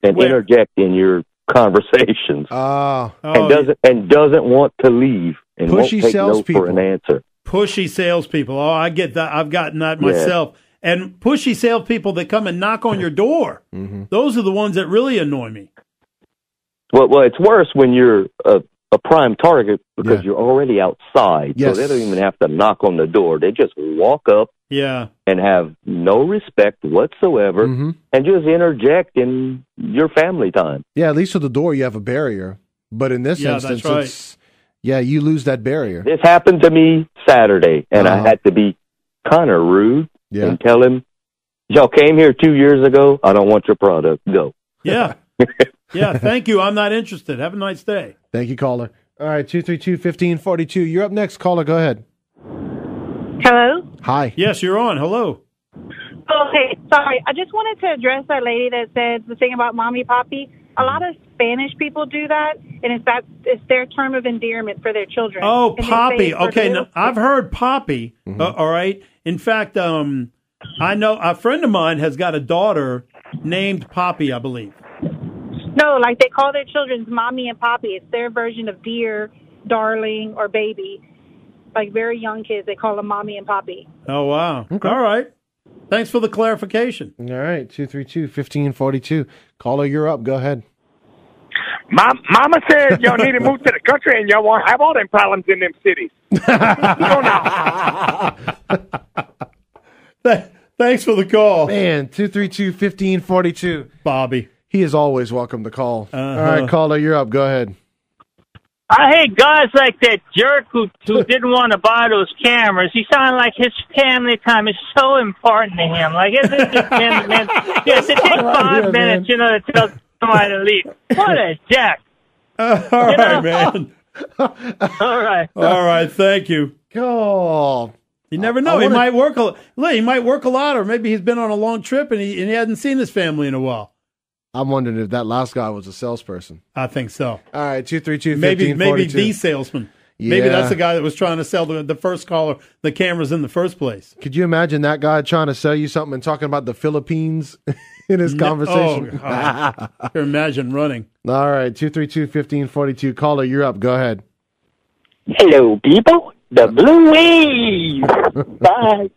and interject in your conversations, and doesn't want to leave and won't take no for an answer. Pushy salespeople. Oh, I get that. I've gotten that myself. And pushy salespeople that come and knock on your door. Those are the ones that really annoy me. Well, it's worse when you're a prime target because you're already outside. So they don't even have to knock on the door. They just walk up and have no respect whatsoever and just interject in your family time. Yeah, at least at the door you have a barrier. But in this instance, you lose that barrier. This happened to me Saturday, and I had to be kind of rude and tell him, y'all came here 2 years ago. I don't want your product. Go. Yeah. Thank you. I'm not interested. Have a nice day. Thank you, caller. All right, 232-1542. You're up next, caller. Go ahead. Hello? Hi. Yes, you're on. Hello. Oh, hey, sorry. I just wanted to address that lady that said the thing about mommy, poppy. A lot of Spanish people do that, and it's their term of endearment for their children. Oh, and poppy. Okay, now, I've heard poppy. All right. In fact, I know a friend of mine has got a daughter named Poppy, I believe. No, like they call their children's mommy and poppy. It's their version of dear, darling, or baby. Like very young kids, they call them mommy and poppy. Oh, wow. Okay. All right. Thanks for the clarification. All right, 232-1542. Caller, you're up. Go ahead. Mama said y'all need to move to the country and y'all won't have all them problems in them cities. Thanks for the call. Man, 232-1542. Bobby. He is always welcome to call. All right, caller, you're up. Go ahead. I hate guys like that jerk who didn't want to buy those cameras. He sounded like his family time is so important to him. Like, it just it takes 5 minutes, to tell somebody to leave. What a jack. All right, man. All right. All right, thank you. Oh. You never know. He might work a lot, or maybe he's been on a long trip and he hasn't seen his family in a while. I'm wondering if that last guy was a salesperson. I think so. All right, 232-1542. Maybe the salesman. Yeah. Maybe that's the guy that was trying to sell the first caller the cameras in the first place. Could you imagine that guy trying to sell you something and talking about the Philippines in his conversation? I can imagine running. All right, 232-1542. Caller, you're up. Go ahead. Hello, people. The Blue Wave. Bye.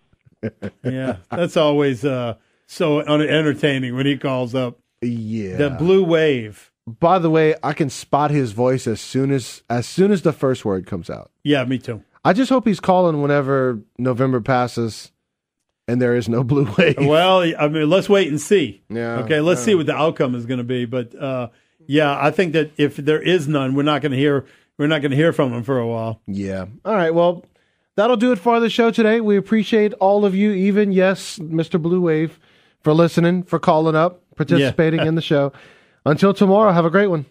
Yeah, that's always so entertaining when he calls up. Yeah. The Blue Wave. By the way, I can spot his voice as soon as the first word comes out. Yeah, me too. I just hope he's calling whenever November passes and there is no blue wave. Well, I mean, let's wait and see. Yeah. Okay, let's see what the outcome is going to be. But yeah, I think that if there is none, we're not going to hear from him for a while. Yeah. All right. Well, that'll do it for the show today. We appreciate all of you, even Mr. Blue Wave, for listening, for calling up, participating in the show. Until tomorrow, have a great one.